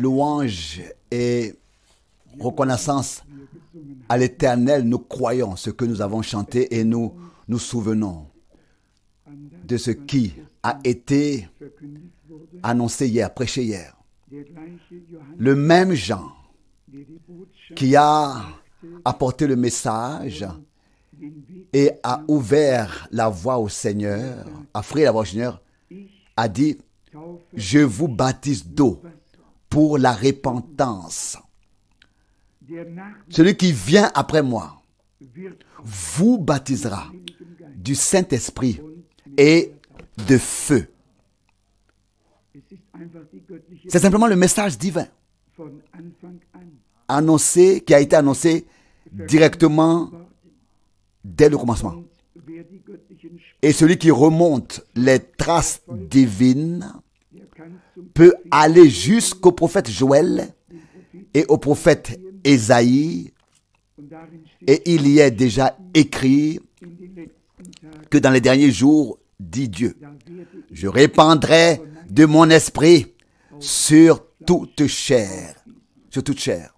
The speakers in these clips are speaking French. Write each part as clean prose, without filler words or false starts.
louange et reconnaissance à l'Éternel, nous croyons ce que nous avons chanté et nous nous souvenons de ce qui a été annoncé hier, prêché hier. Le même Jean qui a apporté le message et a ouvert la voie au Seigneur, a frayé la voie au Seigneur, a dit: je vous baptise d'eau pour la repentance. Celui qui vient après moi vous baptisera du Saint-Esprit et de feu. C'est simplement le message divin annoncé, qui a été annoncé directement dès le commencement. Et celui qui remonte les traces divines peut aller jusqu'au prophète Joël et au prophète Ésaïe. Et il y est déjà écrit que dans les derniers jours, dit Dieu, je répandrai de mon esprit sur toute chair. Sur toute chair.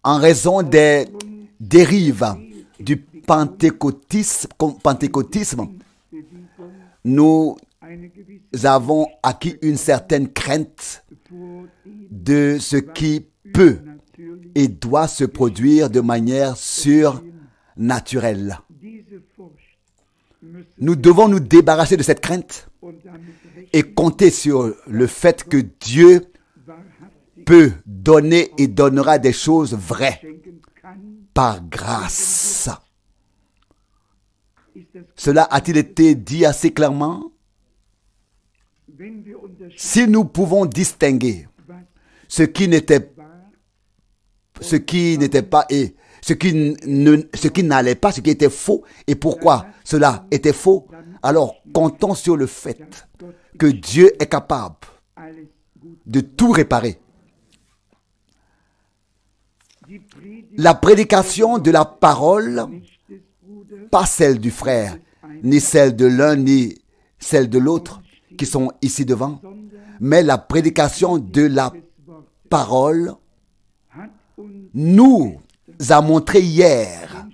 En raison des dérives du pentecôtisme, nous avons acquis une certaine crainte de ce qui peut et doit se produire de manière surnaturelle. Nous devons nous débarrasser de cette crainte et compter sur le fait que Dieu peut donner et donnera des choses vraies par grâce. Cela a-t-il été dit assez clairement? Si nous pouvons distinguer ce qui n'était pas et ce qui n'allait pas, ce qui était faux, et pourquoi cela était faux, alors comptons sur le fait que Dieu est capable de tout réparer. La prédication de la parole, pas celle du frère, ni celle de l'un, ni celle de l'autre, qui sont ici devant, mais la prédication de la parole nous a montré hier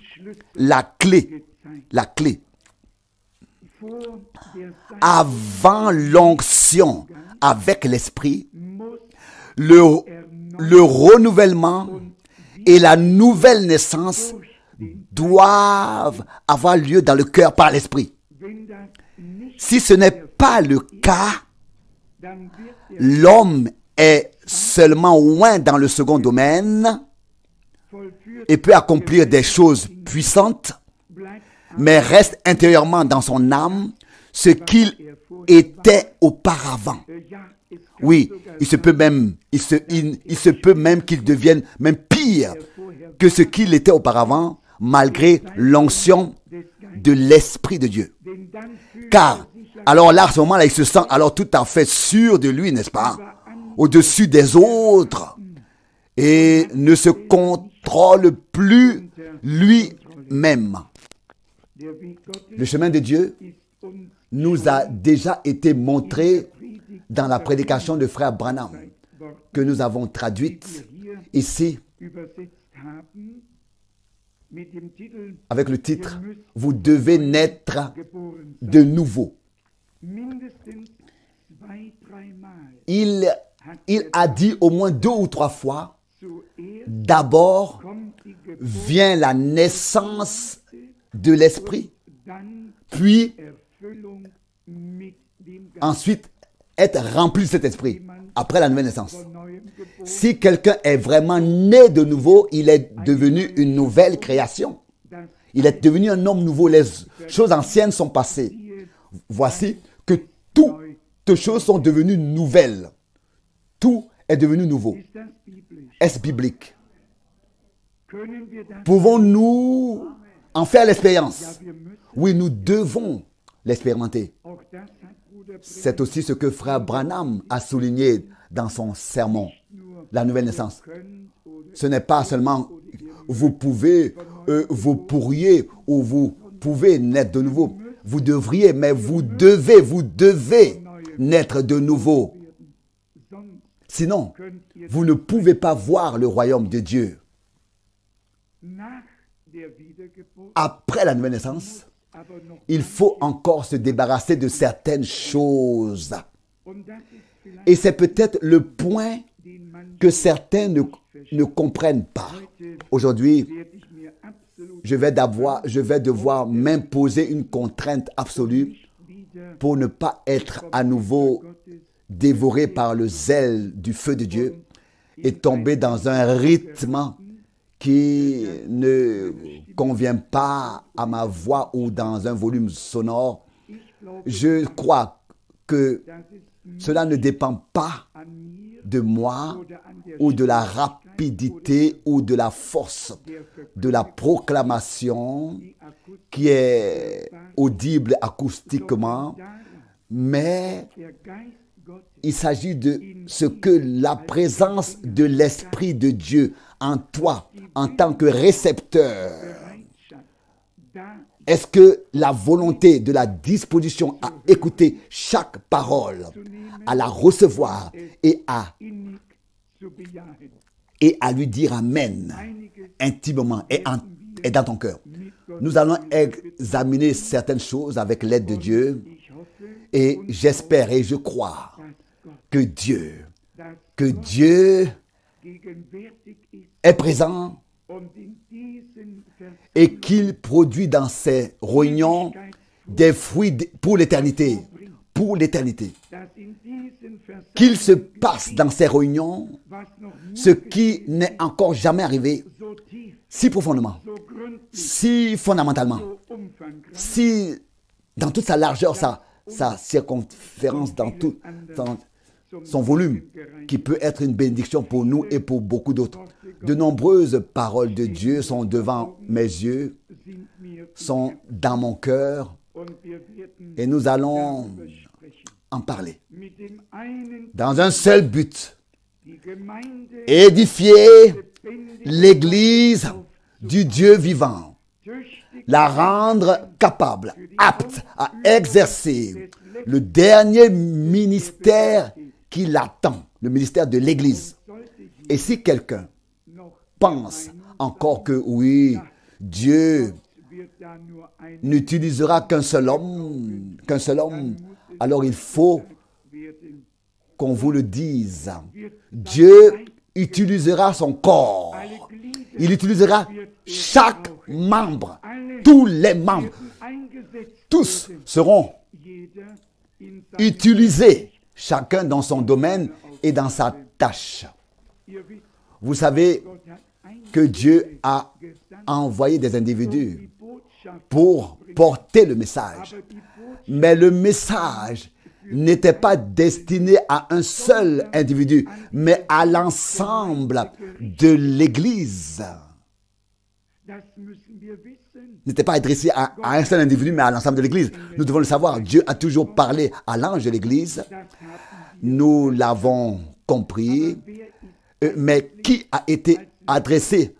la clé. Avant l'onction avec l'esprit, le renouvellement et la nouvelle naissance doivent avoir lieu dans le cœur par l'esprit. Si ce n'est pas le cas, l'homme est seulement loin dans le second domaine et peut accomplir des choses puissantes, mais reste intérieurement dans son âme ce qu'il était auparavant. Oui, il se peut même qu'il devienne même pire que ce qu'il était auparavant, malgré l'onction de l'Esprit de Dieu. Car, alors là, à ce moment-là, il se sent alors tout à fait sûr de lui, n'est-ce pas? Au-dessus des autres. Et ne se contrôle plus lui-même. Le chemin de Dieu nous a déjà été montré dans la prédication de frère Branham, que nous avons traduite ici avec le titre « Vous devez naître de nouveau ». Il a dit au moins 2 ou 3 fois, d'abord vient la naissance de l'esprit, puis ensuite être rempli de cet esprit, après la nouvelle naissance. Si quelqu'un est vraiment né de nouveau, il est devenu une nouvelle création. Il est devenu un homme nouveau. Les choses anciennes sont passées. Voici que toutes choses sont devenues nouvelles. Tout est devenu nouveau. Est-ce biblique? Pouvons-nous en faire l'expérience? Oui, nous devons l'expérimenter. C'est aussi ce que frère Branham a souligné dans son sermon, la nouvelle naissance. Ce n'est pas seulement vous pourriez ou vous pouvez naître de nouveau. Vous devriez, mais vous devez naître de nouveau. Sinon, vous ne pouvez pas voir le royaume de Dieu. Après la nouvelle naissance, il faut encore se débarrasser de certaines choses. Et c'est peut-être le point que certains ne comprennent pas. Aujourd'hui, je vais devoir m'imposer une contrainte absolue pour ne pas être à nouveau dévoré par le zèle du feu de Dieu et tomber dans un rythme qui ne convient pas à ma voix ou dans un volume sonore. Je crois que cela ne dépend pas de moi ou de la rapidité ou de la force de la proclamation qui est audible acoustiquement, mais il s'agit de ce que la présence de l'Esprit de Dieu en toi, en tant que récepteur, est-ce que la volonté de la disposition à écouter chaque parole, à la recevoir et à lui dire Amen intimement et dans ton cœur. Nous allons examiner certaines choses avec l'aide de Dieu et j'espère et je crois que Dieu est présent et qu'il produit dans ces réunions des fruits pour l'éternité. Pour l'éternité. Qu'il se passe dans ces réunions ce qui n'est encore jamais arrivé si profondément, si fondamentalement, si dans toute sa largeur, sa circonférence, dans tout son volume, qui peut être une bénédiction pour nous et pour beaucoup d'autres. De nombreuses paroles de Dieu sont devant mes yeux, sont dans mon cœur, et nous allons en parler. Dans un seul but, édifier l'Église du Dieu vivant, la rendre capable, apte à exercer le dernier ministère qui l'attend, le ministère de l'Église. Et si quelqu'un pense encore que oui, Dieu n'utilisera qu'un seul homme, alors il faut qu'on vous le dise. Dieu utilisera son corps. Il utilisera chaque membre, tous les membres. Tous seront utilisés, chacun dans son domaine et dans sa tâche. Vous savez que Dieu a envoyé des individus pour porter le message. Mais le message n'était pas destiné à un seul individu, mais à l'ensemble de l'Église. N'était pas adressé à un seul individu, mais à l'ensemble de l'Église. Nous devons le savoir. Dieu a toujours parlé à l'ange de l'Église. Nous l'avons compris. Mais qui a été adressé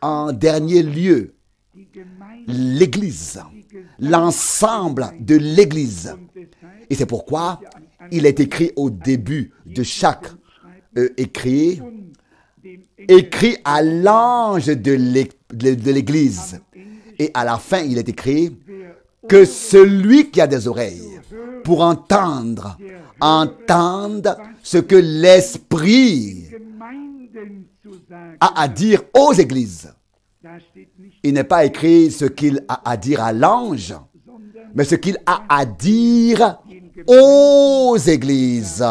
en dernier lieu? L'Église. L'ensemble de l'Église. Et c'est pourquoi il est écrit au début de chaque écrit à l'ange de l'Église. Et à la fin, il est écrit que celui qui a des oreilles pour entendre ce que l'Esprit a à dire aux églises. Il n'est pas écrit ce qu'il a à dire à l'ange, mais ce qu'il a à dire aux églises.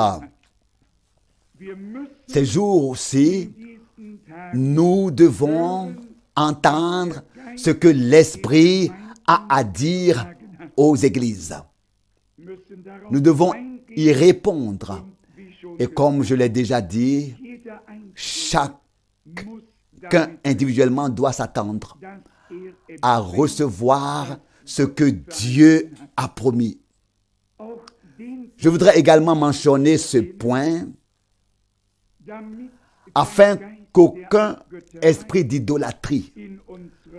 Ces jours-ci, nous devons entendre ce que l'Esprit a à dire aux églises. Nous devons y répondre. Et comme je l'ai déjà dit, chacun individuellement doit s'attendre à recevoir ce que Dieu a promis. Je voudrais également mentionner ce point afin qu'aucun esprit d'idolâtrie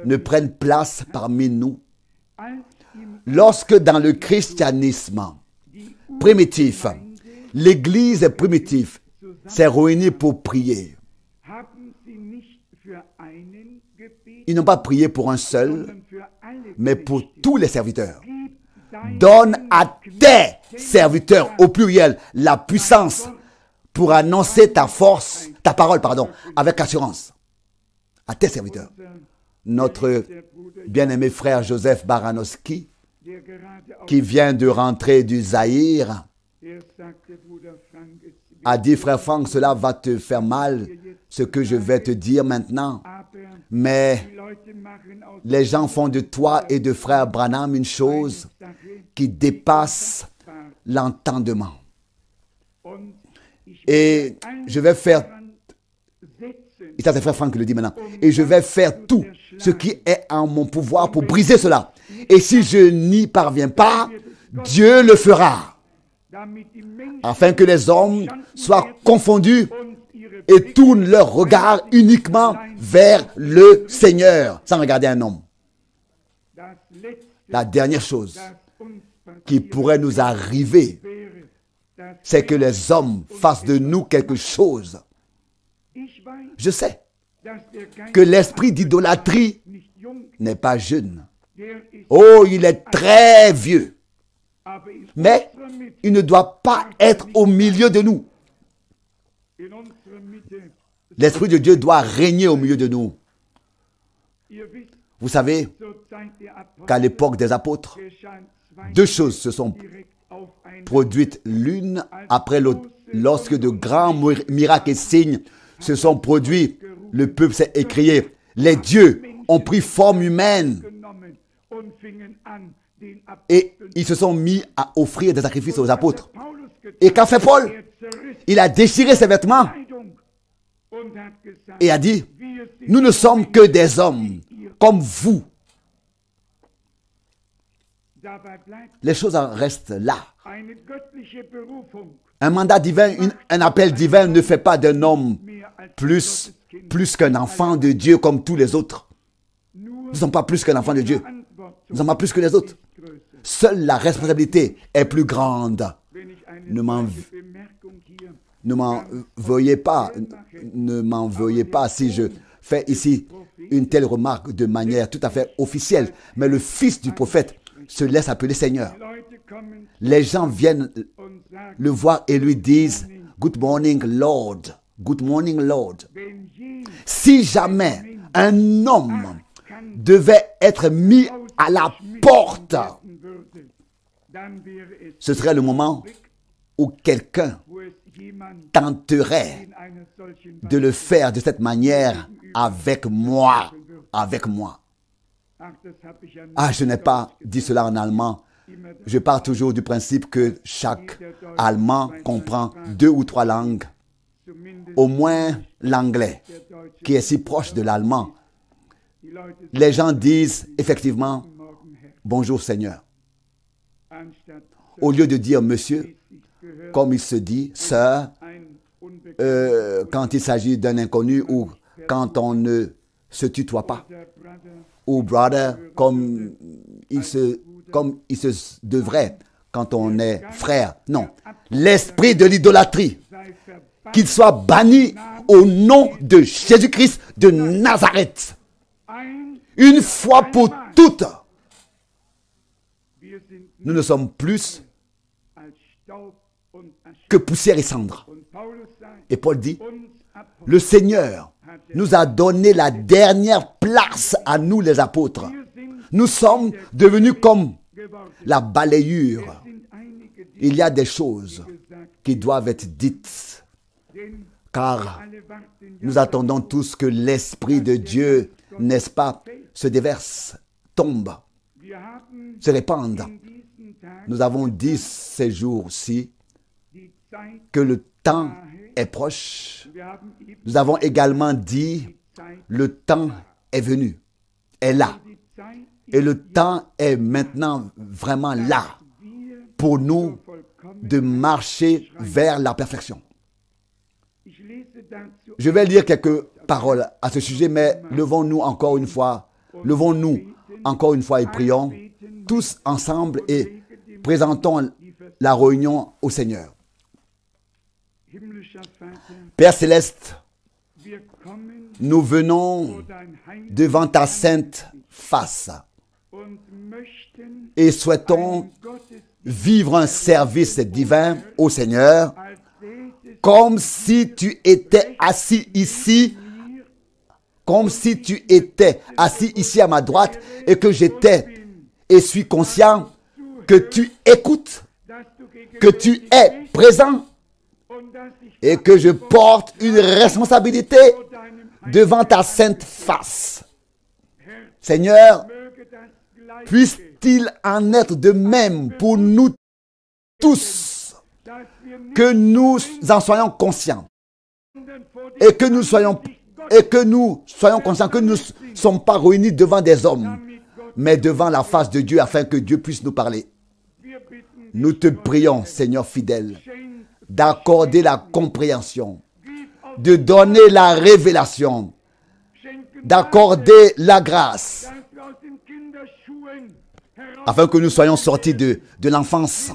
ne prenne place parmi nous. Lorsque dans le christianisme primitif, l'Église primitive s'est réuni pour prier. Ils n'ont pas prié pour un seul, mais pour tous les serviteurs. Donne à tes serviteurs, au pluriel, la puissance pour annoncer ta force, ta parole, pardon, avec assurance. À tes serviteurs. Notre bien-aimé frère Joseph Baranowski, qui vient de rentrer du Zaïre, a dit, frère Franck, cela va te faire mal, ce que je vais te dire maintenant. Mais les gens font de toi et de frère Branham une chose qui dépasse l'entendement. Et je vais faire, et ça c'est frère Franck qui le dit maintenant, et je vais faire tout ce qui est en mon pouvoir pour briser cela. Et si je n'y parviens pas, Dieu le fera, afin que les hommes soient confondus et tournent leur regard uniquement vers le Seigneur, sans regarder un homme. La dernière chose qui pourrait nous arriver, c'est que les hommes fassent de nous quelque chose. Je sais que l'esprit d'idolâtrie n'est pas jeune. Oh, il est très vieux. Mais il ne doit pas être au milieu de nous. L'Esprit de Dieu doit régner au milieu de nous. Vous savez qu'à l'époque des apôtres, deux choses se sont produites l'une après l'autre. Lorsque de grands miracles et signes se sont produits, le peuple s'est écrié. Les dieux ont pris forme humaine et ils se sont mis à offrir des sacrifices aux apôtres. Et qu'a fait Paul? Il a déchiré ses vêtements et a dit, nous ne sommes que des hommes comme vous. Les choses restent là. Un mandat divin, un appel divin ne fait pas d'un homme plus qu'un enfant de Dieu comme tous les autres. Nous ne sommes pas plus qu'un enfant de Dieu. Nous ne sommes pas plus que les autres. Seule la responsabilité est plus grande. Ne m'en veuillez pas si je fais ici une telle remarque de manière tout à fait officielle. Mais le fils du prophète se laisse appeler Seigneur. Les gens viennent le voir et lui disent « Good morning, Lord. Good morning, Lord. » Si jamais un homme devait être mis à la porte, ce serait le moment où quelqu'un tenterait de le faire de cette manière avec moi. Avec moi. Ah, je n'ai pas dit cela en allemand. Je pars toujours du principe que chaque Allemand comprend 2 ou 3 langues. Au moins l'anglais, qui est si proche de l'allemand. Les gens disent effectivement « Bonjour Seigneur ». Au lieu de dire « Monsieur », comme il se dit « Sir », quand il s'agit d'un inconnu ou quand on ne se tutoie pas. Ou « brother », comme il se devrait quand on est frère. Non. L'esprit de l'idolâtrie, qu'il soit banni au nom de Jésus-Christ de Nazareth. Une fois pour toutes. Nous ne sommes plus que poussière et cendre. Et Paul dit, le Seigneur nous a donné la dernière place à nous les apôtres. Nous sommes devenus comme la balayure. Il y a des choses qui doivent être dites, car nous attendons tous que l'Esprit de Dieu, n'est-ce pas, se déverse, tombe, se répande. Nous avons dit ces jours-ci que le temps est proche. Nous avons également dit le temps est venu, est là. Et le temps est maintenant vraiment là pour nous de marcher vers la perfection. Je vais lire quelques paroles à ce sujet, mais levons-nous encore une fois et prions tous ensemble et présentons la réunion au Seigneur. Père céleste, nous venons devant ta sainte face et souhaitons vivre un service divin au Seigneur comme si tu étais assis ici, comme si tu étais assis ici à ma droite et que j'étais et suis conscient que tu écoutes, que tu es présent et que je porte une responsabilité devant ta sainte face. Seigneur, puisse-t-il en être de même pour nous tous, que nous en soyons conscients et que nous soyons conscients que nous ne sommes pas réunis devant des hommes, mais devant la face de Dieu afin que Dieu puisse nous parler. Nous te prions, Seigneur fidèle, d'accorder la compréhension, de donner la révélation, d'accorder la grâce, afin que nous soyons sortis de l'enfance.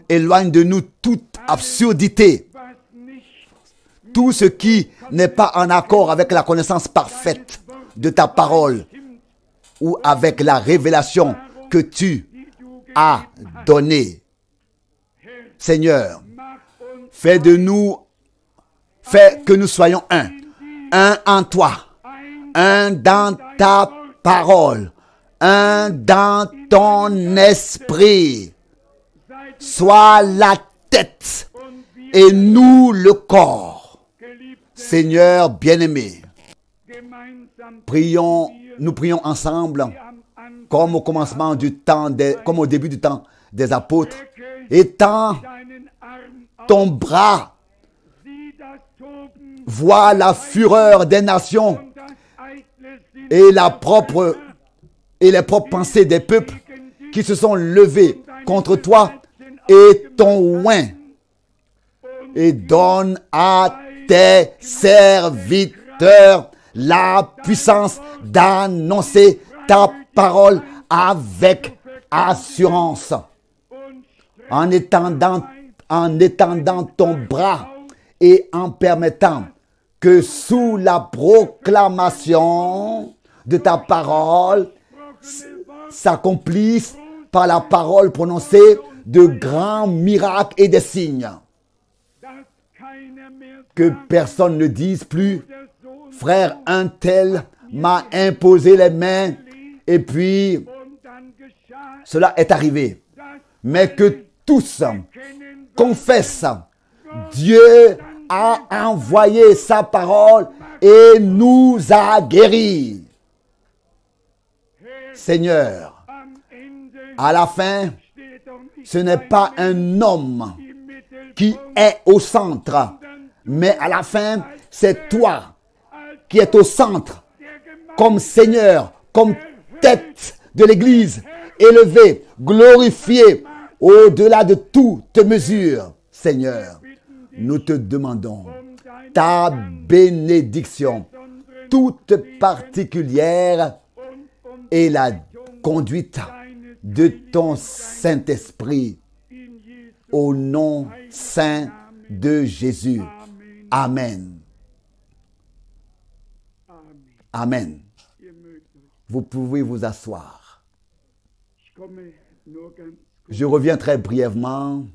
Éloigne de nous toute absurdité, tout ce qui n'est pas en accord avec la connaissance parfaite de ta parole ou avec la révélation que tu as donnée. Seigneur, fais que nous soyons un en toi, un dans ta parole, un dans ton esprit. Sois la tête et nous le corps. Seigneur bien-aimé, nous prions ensemble comme au commencement du temps, comme au début du temps des apôtres. Étends ton bras, vois la fureur des nations et les propres pensées des peuples qui se sont levés contre toi et ton oint, et donne à tes serviteurs la puissance d'annoncer ta parole avec assurance, en étendant ton bras et en permettant que sous la proclamation de ta parole s'accomplissent par la parole prononcée de grands miracles et des signes. Que personne ne dise plus, frère un tel m'a imposé les mains et puis cela est arrivé. Mais que tous confessent, Dieu a envoyé sa parole et nous a guéris. Seigneur, à la fin, ce n'est pas un homme qui est au centre, mais à la fin, c'est toi qui es au centre, comme Seigneur, comme tête de l'Église, élevé, glorifié, au-delà de toutes mesures. Seigneur, nous te demandons ta bénédiction toute particulière et la conduite de ton Saint-Esprit au nom saint de Jésus. Amen. Amen. Vous pouvez vous asseoir. Je reviens très brièvement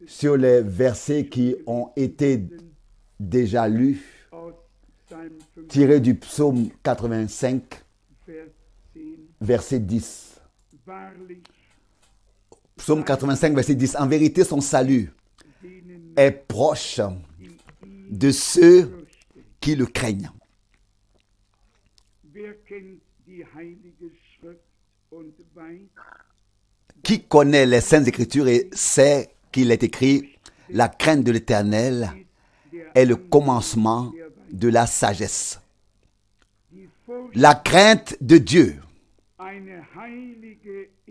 sur les versets qui ont été déjà lus, tirés du psaume 85, verset 10. Psaume 85, verset 10. En vérité, son salut est proche de ceux qui le craignent. Qui connaît les Saintes Écritures et sait qu'il est écrit, la crainte de l'Éternel est le commencement de la sagesse. La crainte de Dieu,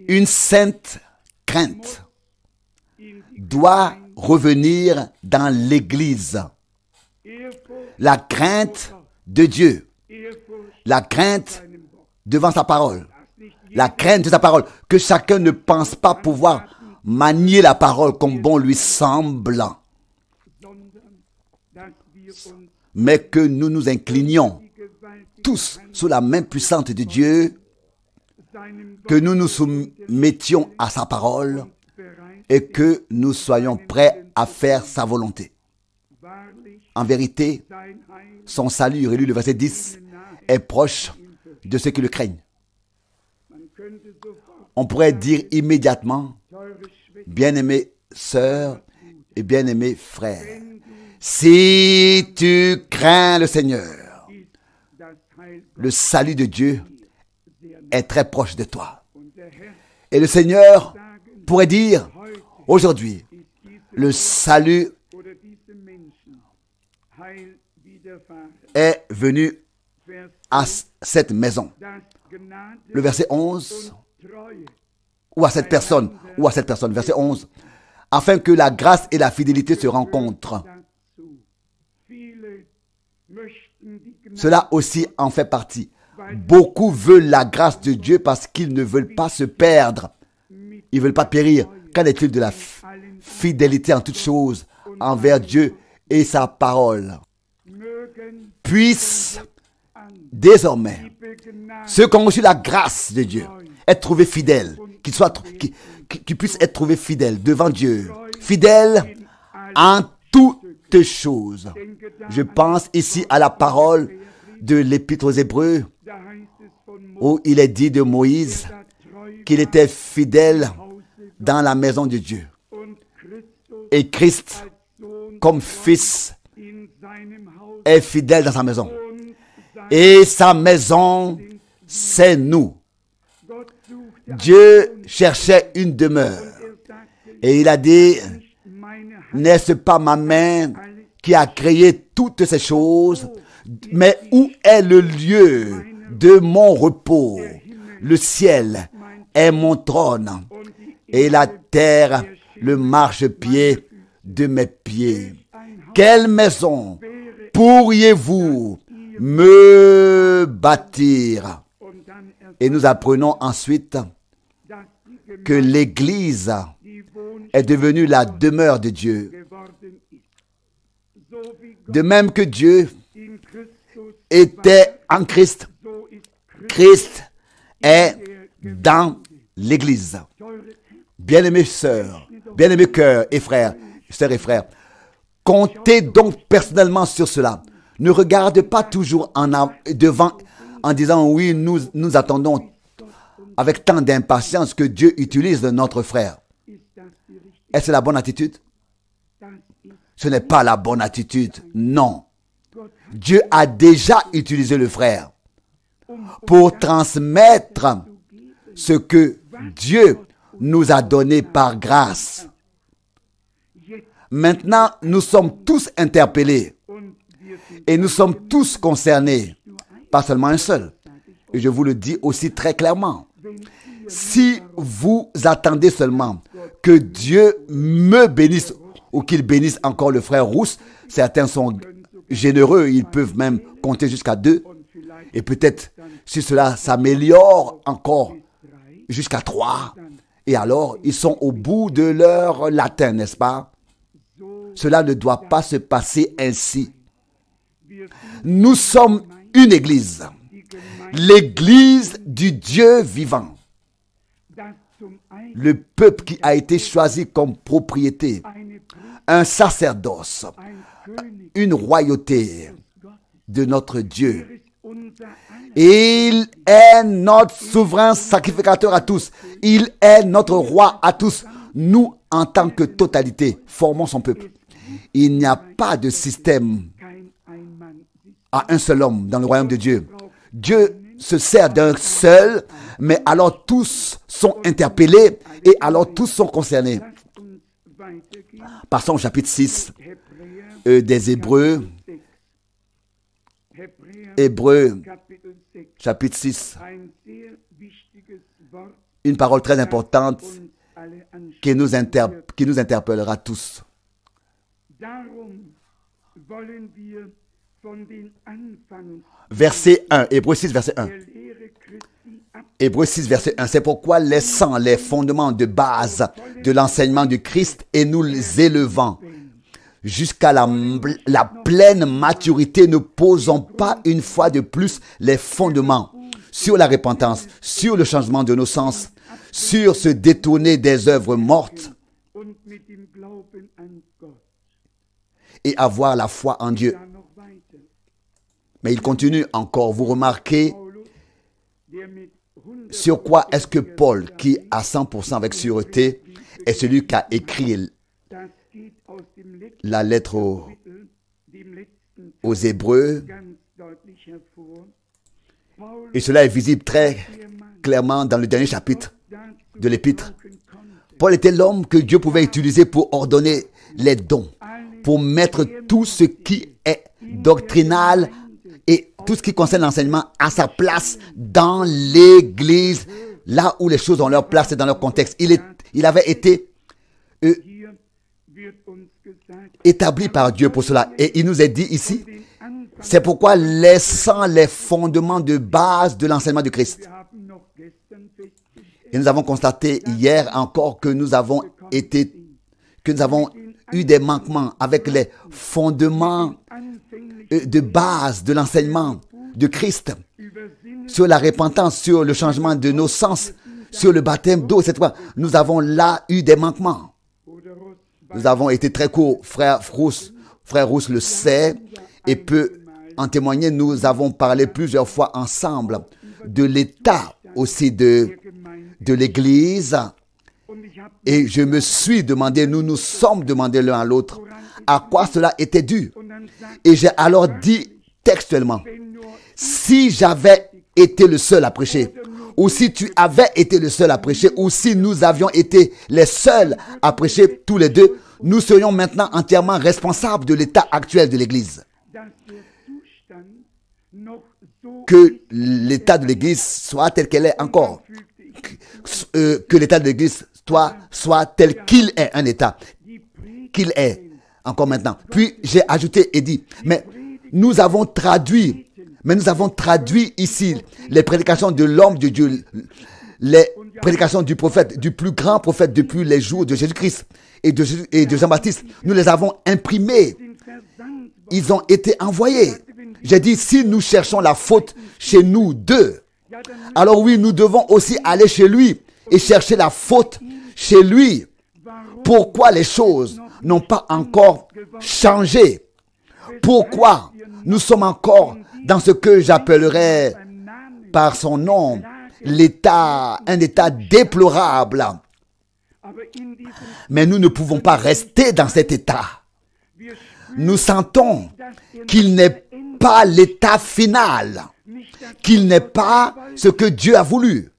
une sainte crainte, doit revenir dans l'Église. La crainte de Dieu, la crainte devant sa parole, la crainte de sa parole, que chacun ne pense pas pouvoir manier la parole comme bon lui semble, mais que nous nous inclinions tous sous la main puissante de Dieu, que nous nous soumettions à sa parole et que nous soyons prêts à faire sa volonté. En vérité, son salut, relu le verset 10, est proche de ceux qui le craignent. On pourrait dire immédiatement, bien-aimés sœurs et bien-aimés frères, si tu crains le Seigneur, le salut de Dieu est très proche de toi. Et le Seigneur pourrait dire, aujourd'hui, le salut est venu à cette maison. Le verset 11, ou à cette personne, verset 11, afin que la grâce et la fidélité se rencontrent. Cela aussi en fait partie. Beaucoup veulent la grâce de Dieu parce qu'ils ne veulent pas se perdre. Ils ne veulent pas périr. Qu'en est-il de la fidélité en toutes choses envers Dieu et sa parole? Puisse désormais ceux qui ont reçu la grâce de Dieu être trouvés fidèles, qu'ils puissent être trouvés fidèles devant Dieu, fidèles en toutes choses. Je pense ici à la parole de l'Épître aux Hébreux, où il est dit de Moïse qu'il était fidèle dans la maison de Dieu. Et Christ, comme fils, est fidèle dans sa maison. Et sa maison, c'est nous. Dieu cherchait une demeure. Et il a dit, n'est-ce pas ma main qui a créé toutes ces choses, mais où est le lieu de mon repos? Le ciel est mon trône et la terre le marchepied de mes pieds. Quelle maison pourriez-vous me bâtir? Et nous apprenons ensuite que l'Église est devenue la demeure de Dieu. De même que Dieu était en Christ, Christ est dans l'Église. Bien-aimés sœurs, bien-aimés cœurs et frères, sœurs et frères, comptez donc personnellement sur cela. Ne regarde pas toujours devant en disant oui, nous attendons avec tant d'impatience que Dieu utilise notre frère. Est-ce la bonne attitude? Ce n'est pas la bonne attitude, non. Dieu a déjà utilisé le frère pour transmettre ce que Dieu nous a donné par grâce. Maintenant, nous sommes tous interpellés et nous sommes tous concernés, pas seulement un seul. Et je vous le dis aussi très clairement. Si vous attendez seulement que Dieu me bénisse ou qu'il bénisse encore le frère Rousse, certains sont généreux, ils peuvent même compter jusqu'à 2. Et peut-être, si cela s'améliore encore jusqu'à 3, et alors ils sont au bout de leur latin, n'est-ce pas? Cela ne doit pas se passer ainsi. Nous sommes une église, l'église du Dieu vivant. Le peuple qui a été choisi comme propriété, un sacerdoce, une royauté de notre Dieu. Il est notre souverain sacrificateur à tous. Il est notre roi à tous. Nous, en tant que totalité, formons son peuple. Il n'y a pas de système à un seul homme dans le royaume de Dieu. Dieu se sert d'un seul, mais alors tous sont interpellés et alors tous sont concernés. Passons au chapitre 6 des Hébreux. Hébreux, chapitre 6. Une parole très importante qui nous interpellera tous. Verset 1, Hébreux 6, verset 1. Hébreux 6, verset 1. C'est pourquoi, laissant les fondements de base de l'enseignement du Christ et nous les élevant jusqu'à la pleine maturité, ne posons pas une fois de plus les fondements sur la repentance, sur le changement de nos sens, sur se détourner des œuvres mortes et avoir la foi en Dieu. Mais il continue encore. Vous remarquez sur quoi est-ce que Paul, qui à 100% avec sûreté, est celui qui a écrit la lettre aux Hébreux, et cela est visible très clairement dans le dernier chapitre de l'Épître. Paul était l'homme que Dieu pouvait utiliser pour ordonner les dons, pour mettre tout ce qui est doctrinal et tout ce qui concerne l'enseignement à sa place dans l'Église, là où les choses ont leur place et dans leur contexte. Il avait été établi par Dieu pour cela. Et il nous est dit ici, c'est pourquoi laissant les fondements de base de l'enseignement du Christ. Et nous avons constaté hier encore que nous avons eu des manquements avec les fondements de base de l'enseignement de Christ, sur la repentance, sur le changement de nos sens, sur le baptême d'eau, etc. Nous avons là eu des manquements. Nous avons été très courts. Frère Rousse le sait et peut en témoigner. Nous avons parlé plusieurs fois ensemble de l'état aussi de l'Église. Et je me suis demandé, nous nous sommes demandé l'un à l'autre, à quoi cela était dû. Et j'ai alors dit textuellement, si j'avais été le seul à prêcher, ou si tu avais été le seul à prêcher, ou si nous avions été les seuls à prêcher tous les deux, nous serions maintenant entièrement responsables de l'état actuel de l'Église. Que l'état de l'Église soit tel qu'elle est encore. Que l'état de l'Église soit tel qu'il est, un état qu'il est encore maintenant. Puis j'ai ajouté et dit, mais nous avons traduit ici les prédications de l'homme de Dieu, les prédications du prophète, du plus grand prophète depuis les jours de Jésus-Christ et de Jean-Baptiste. Nous les avons imprimés. Ils ont été envoyés. J'ai dit, si nous cherchons la faute chez nous deux, alors oui, nous devons aussi aller chez lui et chercher la faute chez lui. Pourquoi les choses n'ont pas encore changé? Pourquoi nous sommes encore dans ce que j'appellerais par son nom un état déplorable? Mais nous ne pouvons pas rester dans cet état. Nous sentons qu'il n'est pas l'état final, qu'il n'est pas ce que Dieu a voulu.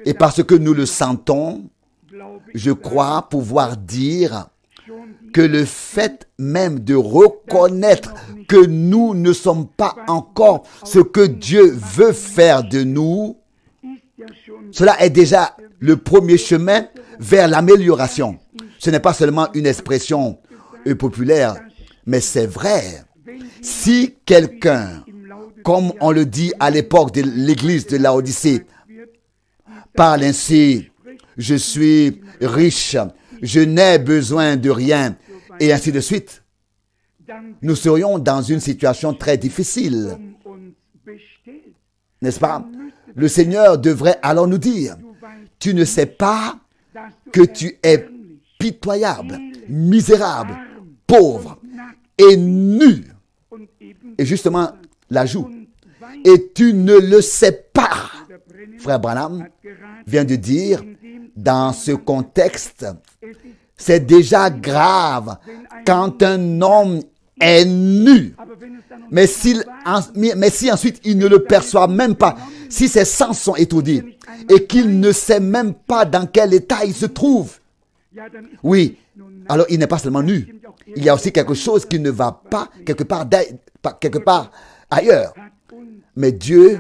Et parce que nous le sentons, je crois pouvoir dire que le fait même de reconnaître que nous ne sommes pas encore ce que Dieu veut faire de nous, cela est déjà le premier chemin vers l'amélioration. Ce n'est pas seulement une expression populaire, mais c'est vrai. Si quelqu'un, comme on le dit à l'époque de l'église de Laodicée, parle ainsi, je suis riche, je n'ai besoin de rien, et ainsi de suite, nous serions dans une situation très difficile. N'est-ce pas? Le Seigneur devrait alors nous dire, tu ne sais pas que tu es pitoyable, misérable, pauvre et nu. Et justement, l'ajout, et tu ne le sais pas. Frère Branham vient de dire, dans ce contexte, c'est déjà grave quand un homme est nu. Mais si ensuite il ne le perçoit même pas, si ses sens sont étourdis et qu'il ne sait même pas dans quel état il se trouve, oui, alors il n'est pas seulement nu. Il y a aussi quelque chose qui ne va pas quelque part ailleurs. Mais Dieu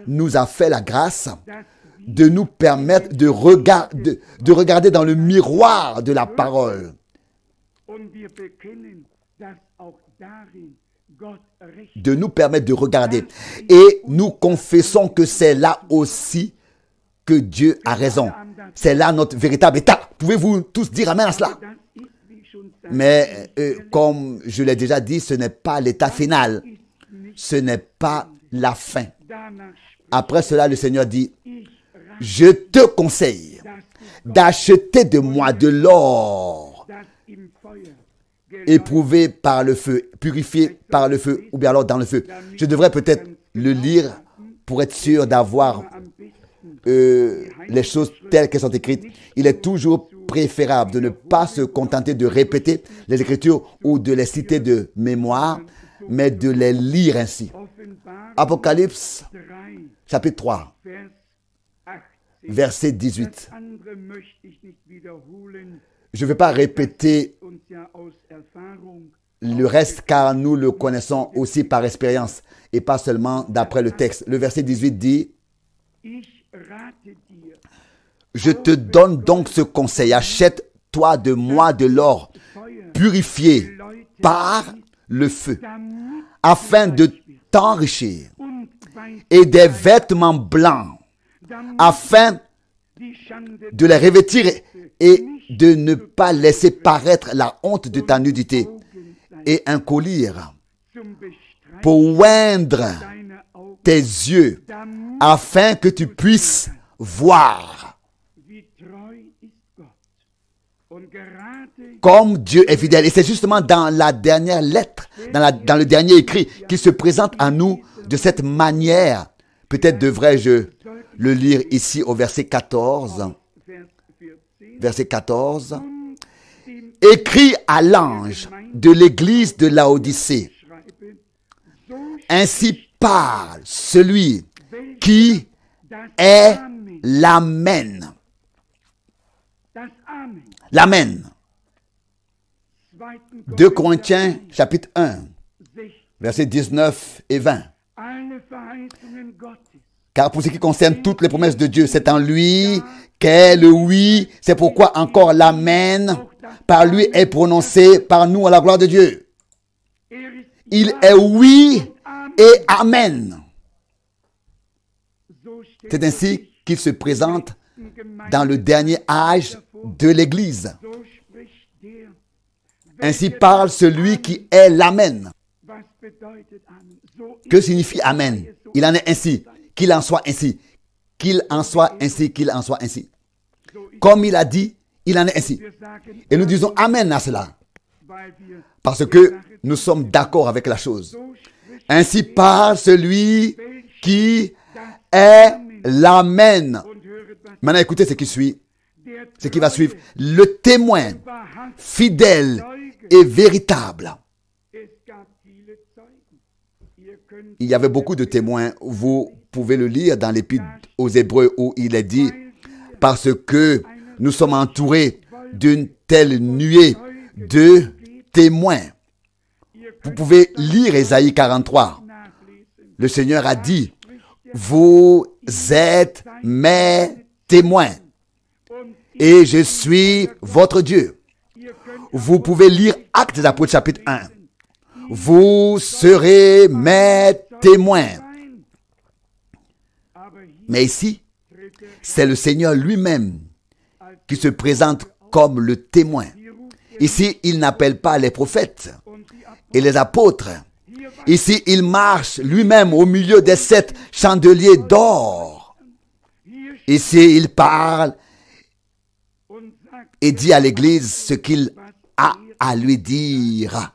nous a fait la grâce de nous permettre de regarder dans le miroir de la parole. De nous permettre de regarder. Et nous confessons que c'est là aussi que Dieu a raison. C'est là notre véritable état. Pouvez-vous tous dire amen à cela? Mais comme je l'ai déjà dit, ce n'est pas l'état final. Ce n'est pas la fin. Après cela, le Seigneur dit, je te conseille d'acheter de moi de l'or éprouvé par le feu, purifié par le feu, ou bien alors dans le feu. Je devrais peut-être le lire pour être sûr d'avoir les choses telles qu'elles sont écrites. Il est toujours préférable de ne pas se contenter de répéter les Écritures ou de les citer de mémoire, mais de les lire ainsi. Apocalypse, chapitre 3, verset 18. Je ne vais pas répéter le reste car nous le connaissons aussi par expérience et pas seulement d'après le texte. Le verset 18 dit, je te donne donc ce conseil, achète-toi de moi de l'or purifié par le feu, afin de t'enrichir, et des vêtements blancs, afin de les revêtir et de ne pas laisser paraître la honte de ta nudité, et un collier pour oindre tes yeux, afin que tu puisses voir. Comme Dieu est fidèle. Et c'est justement dans la dernière lettre, dans le dernier écrit, qu'il se présente à nous de cette manière. Peut-être devrais-je le lire ici au verset 14. Verset 14. Écrit à l'ange de l'église de Laodicée. Ainsi parle celui qui est l'Amen. L'Amen. 2 Corinthiens chapitre 1, versets 19 et 20. Car pour ce qui concerne toutes les promesses de Dieu, c'est en lui qu'est le oui. C'est pourquoi encore l'Amen par lui est prononcé par nous à la gloire de Dieu. Il est oui et Amen. C'est ainsi qu'il se présente dans le dernier âge de l'Église. Ainsi parle celui qui est l'Amen. Que signifie Amen? Il en est ainsi. Qu'il en soit ainsi. Qu'il en soit ainsi. Qu'il en soit ainsi. Comme il a dit, il en est ainsi. Et nous disons Amen à cela. Parce que nous sommes d'accord avec la chose. Ainsi parle celui qui est l'Amen. Maintenant, écoutez ce qui suit. Ce qui va suivre. Le témoin fidèle et véritable. Il y avait beaucoup de témoins. Vous pouvez le lire dans l'Épître aux Hébreux où il est dit, parce que nous sommes entourés d'une telle nuée de témoins. Vous pouvez lire Ésaïe 43. Le Seigneur a dit, vous êtes mes témoins et je suis votre Dieu. Vous pouvez lire Actes des Apôtres chapitre 1. Vous serez mes témoins. Mais ici, c'est le Seigneur lui-même qui se présente comme le témoin. Ici, il n'appelle pas les prophètes et les apôtres. Ici, il marche lui-même au milieu des 7 chandeliers d'or. Ici, il parle et dit à l'Église ce qu'il a à lui dire.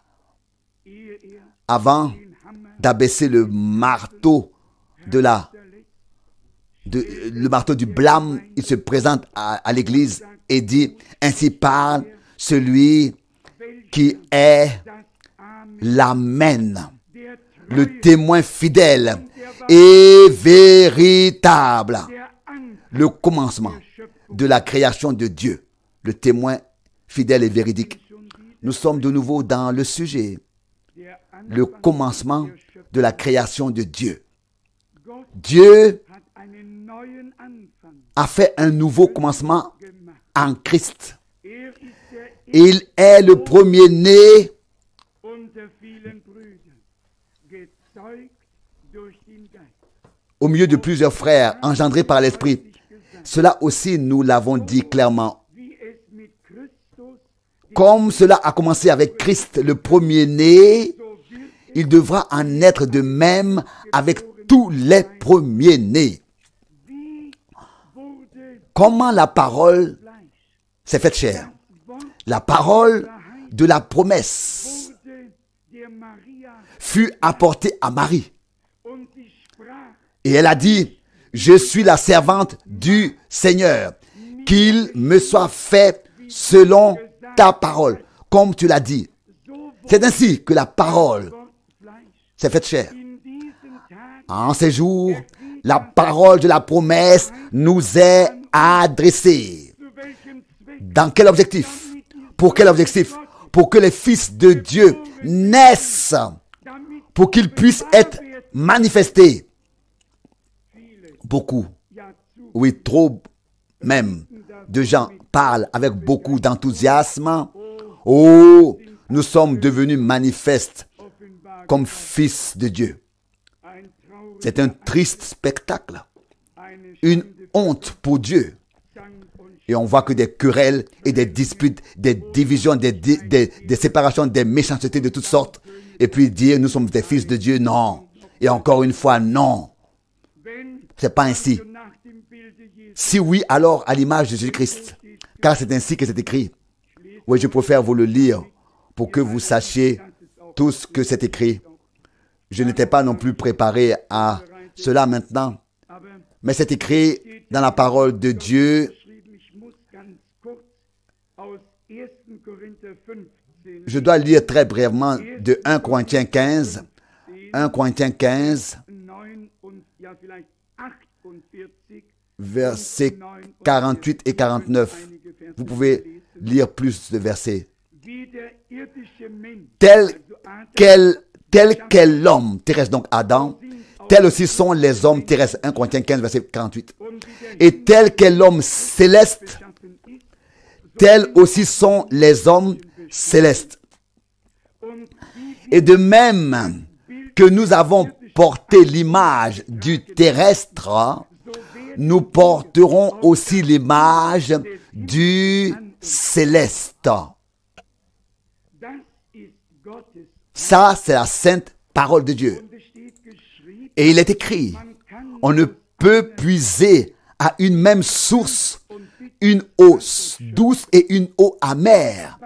Avant d'abaisser le marteau le marteau du blâme, il se présente à l'Église et dit, ainsi parle celui qui est l'Amen, le témoin fidèle et véritable, le commencement de la création de Dieu, le témoin fidèle et véridique. Nous sommes de nouveau dans le sujet, le commencement de la création de Dieu. Dieu a fait un nouveau commencement en Christ. Il est le premier-né au milieu de plusieurs frères engendrés par l'Esprit. Cela aussi, nous l'avons dit clairement. Comme cela a commencé avec Christ, le premier-né, il devra en être de même avec tous les premiers-nés. Comment la parole s'est faite chair? La parole de la promesse fut apportée à Marie. Et elle a dit, je suis la servante du Seigneur, qu'il me soit fait selon ta parole, comme tu l'as dit. C'est ainsi que la parole s'est faite chair. En ces jours, la parole de la promesse nous est adressée. Dans quel objectif? Pour quel objectif? Pour que les fils de Dieu naissent, pour qu'ils puissent être manifestés. Beaucoup, oui, trop même, de gens parlent avec beaucoup d'enthousiasme. Oh, nous sommes devenus manifestes comme fils de Dieu. C'est un triste spectacle, une honte pour Dieu. Et on voit que des querelles et des disputes, des divisions, des séparations, des méchancetés de toutes sortes. Et puis dire, nous sommes des fils de Dieu, non. Et encore une fois, non. C'est pas ainsi. Si oui, alors à l'image de Jésus-Christ. Car c'est ainsi que c'est écrit. Oui, je préfère vous le lire pour que vous sachiez tout ce que c'est écrit. Je n'étais pas non plus préparé à cela maintenant. Mais c'est écrit dans la parole de Dieu. Je dois lire très brièvement de 1 Corinthiens 15. 1 Corinthiens 15. Versets 48 et 49. Vous pouvez lire plus de versets. Tel qu'est l'homme terrestre, donc Adam, tels aussi sont les hommes terrestres. 1 Corinthiens 15, verset 48. Et tel qu'est l'homme céleste, tels aussi sont les hommes célestes. Et de même que nous avons porté l'image du terrestre, nous porterons aussi l'image du céleste. Ça, c'est la sainte parole de Dieu. Et il est écrit, on ne peut puiser à une même source une eau douce et une eau amère.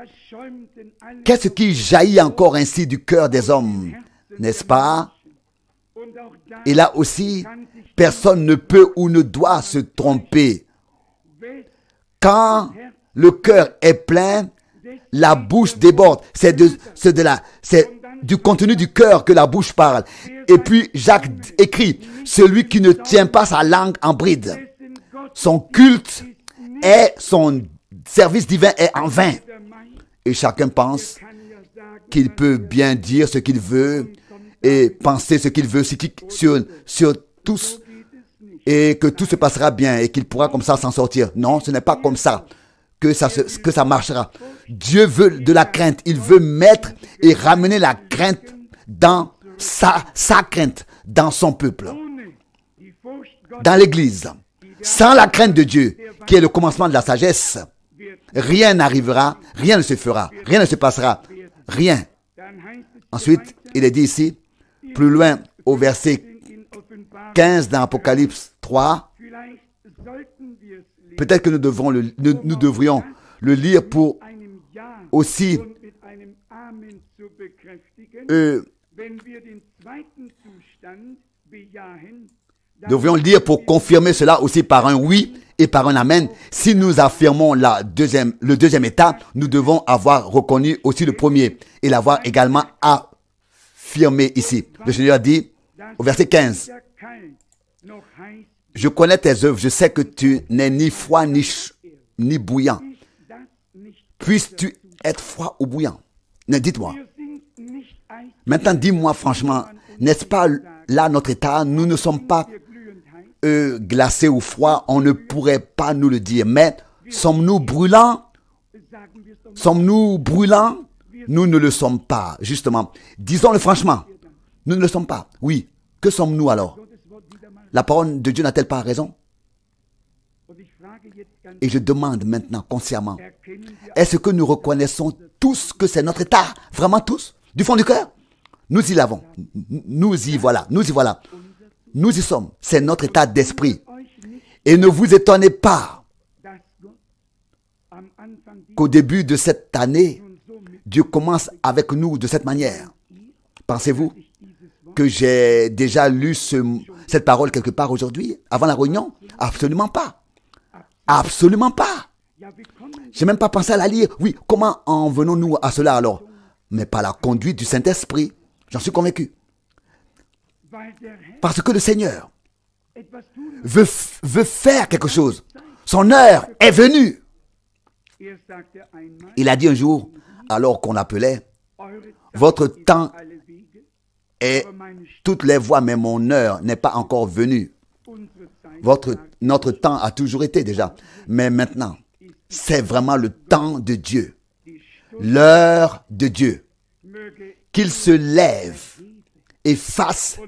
Qu'est-ce qui jaillit encore ainsi du cœur des hommes, n'est-ce pas? Et là aussi, personne ne peut ou ne doit se tromper. Quand le cœur est plein, la bouche déborde. C'est du contenu du cœur que la bouche parle. Et puis Jacques écrit, celui qui ne tient pas sa langue en bride, son culte et son service divin est en vain. Et chacun pense qu'il peut bien dire ce qu'il veut et penser ce qu'il veut sur tous, et que tout se passera bien et qu'il pourra comme ça s'en sortir. Non, ce n'est pas comme ça que ça marchera. Dieu veut de la crainte. Il veut mettre et ramener la crainte dans sa crainte, dans son peuple, dans l'Église. Sans la crainte de Dieu, qui est le commencement de la sagesse, rien n'arrivera, rien ne se fera, rien ne se passera, rien. Ensuite, il est dit ici, plus loin au verset 15 dans Apocalypse 3, peut-être que nous devrions le lire pour aussi devrions lire pour confirmer cela aussi par un oui et par un amen. Si nous affirmons le deuxième état, nous devons avoir reconnu aussi le premier et l'avoir également affirmé ici. Le Seigneur dit au verset 15, je connais tes œuvres, je sais que tu n'es ni froid ni bouillant. Puisses-tu être froid ou bouillant? Dites-moi. Maintenant, dis-moi franchement, n'est-ce pas là notre état? Nous ne sommes pas glacés ou froids, on ne pourrait pas nous le dire. Mais sommes-nous brûlants? Sommes-nous brûlants? Nous ne le sommes pas, justement. Disons-le franchement. Nous ne le sommes pas. Oui. Que sommes-nous alors? La parole de Dieu n'a-t-elle pas raison? Et je demande maintenant consciemment, est-ce que nous reconnaissons tous que c'est notre état? Vraiment tous? Du fond du cœur? Nous y l'avons. Nous y voilà. Nous y voilà. Nous y sommes. C'est notre état d'esprit. Et ne vous étonnez pas qu'au début de cette année, Dieu commence avec nous de cette manière. Pensez-vous que j'ai déjà lu cette parole quelque part aujourd'hui, avant la réunion? Absolument pas. Absolument pas. Je n'ai même pas pensé à la lire. Oui, comment en venons-nous à cela alors? Mais par la conduite du Saint-Esprit. J'en suis convaincu. Parce que le Seigneur veut faire quelque chose. Son heure est venue. Il a dit un jour, alors qu'on l'appelait, votre temps est toutes les voies, mais mon heure n'est pas encore venue. Notre temps a toujours été déjà. Mais maintenant, c'est vraiment le temps de Dieu. L'heure de Dieu. Qu'il se lève et fasse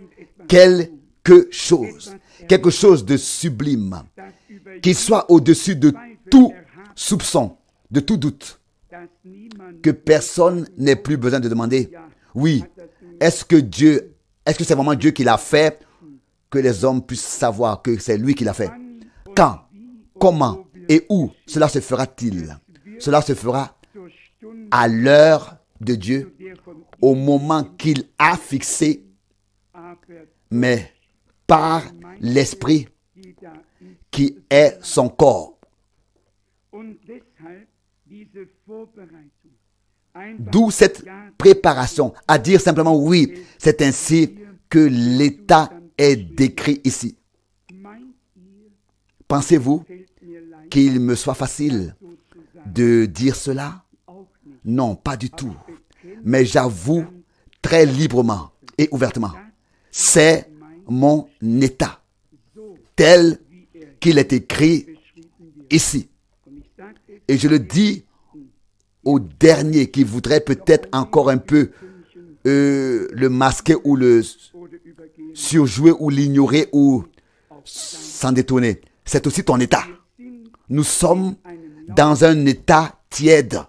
quelque chose de sublime, qu'il soit au-dessus de tout soupçon, de tout doute, que personne n'ait plus besoin de demander, oui, est-ce que c'est vraiment Dieu qui l'a fait, que les hommes puissent savoir que c'est lui qui l'a fait. Quand, comment et où cela se fera-t-il? Cela se fera à l'heure de Dieu, au moment qu'il a fixé, mais par l'Esprit qui est son corps. D'où cette préparation à dire simplement oui, c'est ainsi que l'état est décrit ici. Pensez-vous qu'il me soit facile de dire cela? Non, pas du tout. Mais j'avoue très librement et ouvertement, c'est mon état tel qu'il est écrit ici. Et je le dis au dernier qui voudrait peut-être encore un peu le masquer ou le surjouer ou l'ignorer ou s'en détourner. C'est aussi ton état. Nous sommes dans un état tiède.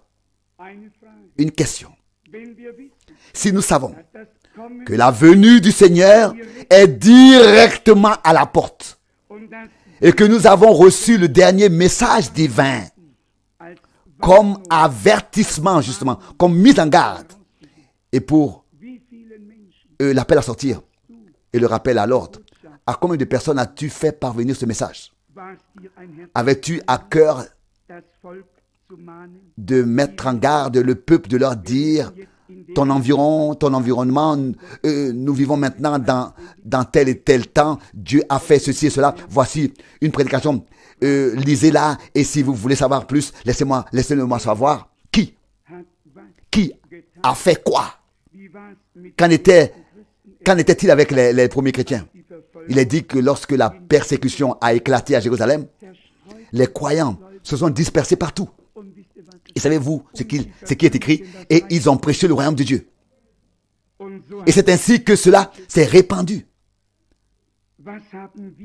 Une question. Si nous savons que la venue du Seigneur est directement à la porte et que nous avons reçu le dernier message divin comme avertissement justement, comme mise en garde et pour l'appel à sortir et le rappel à l'ordre, à combien de personnes as-tu fait parvenir ce message? Avais-tu à cœur de mettre en garde le peuple, de leur dire ton environnement, nous vivons maintenant dans tel et tel temps, Dieu a fait ceci et cela, voici une prédication, lisez-la et si vous voulez savoir plus, laissez-le-moi savoir. Qui a fait quoi? Qu'en était-il avec les premiers chrétiens? Il est dit que lorsque la persécution a éclaté à Jérusalem, les croyants se sont dispersés partout. Et savez-vous ce qui est écrit? Et ils ont prêché le royaume de Dieu. Et c'est ainsi que cela s'est répandu.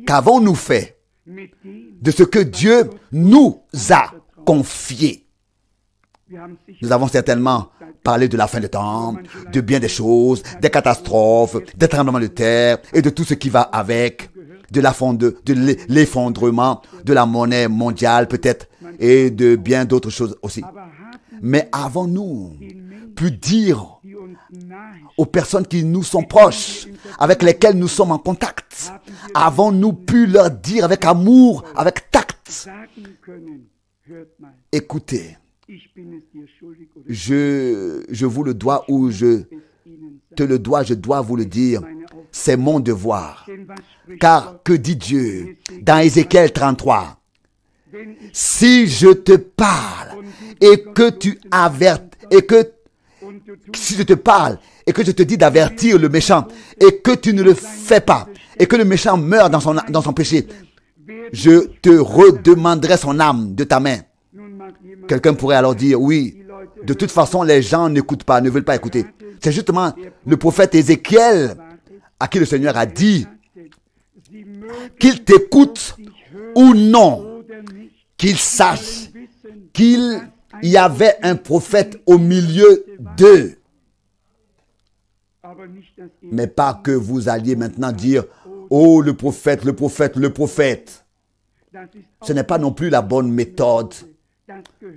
Qu'avons-nous fait de ce que Dieu nous a confié? Nous avons certainement parlé de la fin des temps, de bien des choses, des catastrophes, des tremblements de terre et de tout ce qui va avec, de l'effondrement de la monnaie mondiale peut-être et de bien d'autres choses aussi. Mais avons-nous pu dire aux personnes qui nous sont proches, avec lesquelles nous sommes en contact, avons-nous pu leur dire avec amour, avec tact, écoutez, je vous le dois ou je te le dois, je dois vous le dire, c'est mon devoir. Car que dit Dieu dans Ézéchiel 33? Si je te parle et que tu avertis, si je te parle et que je te dis d'avertir le méchant et que tu ne le fais pas et que le méchant meurt dans son péché, je te redemanderai son âme de ta main. Quelqu'un pourrait alors dire, oui, de toute façon les gens n'écoutent pas, ne veulent pas écouter. C'est justement le prophète Ézéchiel à qui le Seigneur a dit, qu'il t'écoute ou non, qu'il sache qu'il y avait un prophète au milieu d'eux. Mais pas que vous alliez maintenant dire, oh le prophète, le prophète, le prophète. Ce n'est pas non plus la bonne méthode.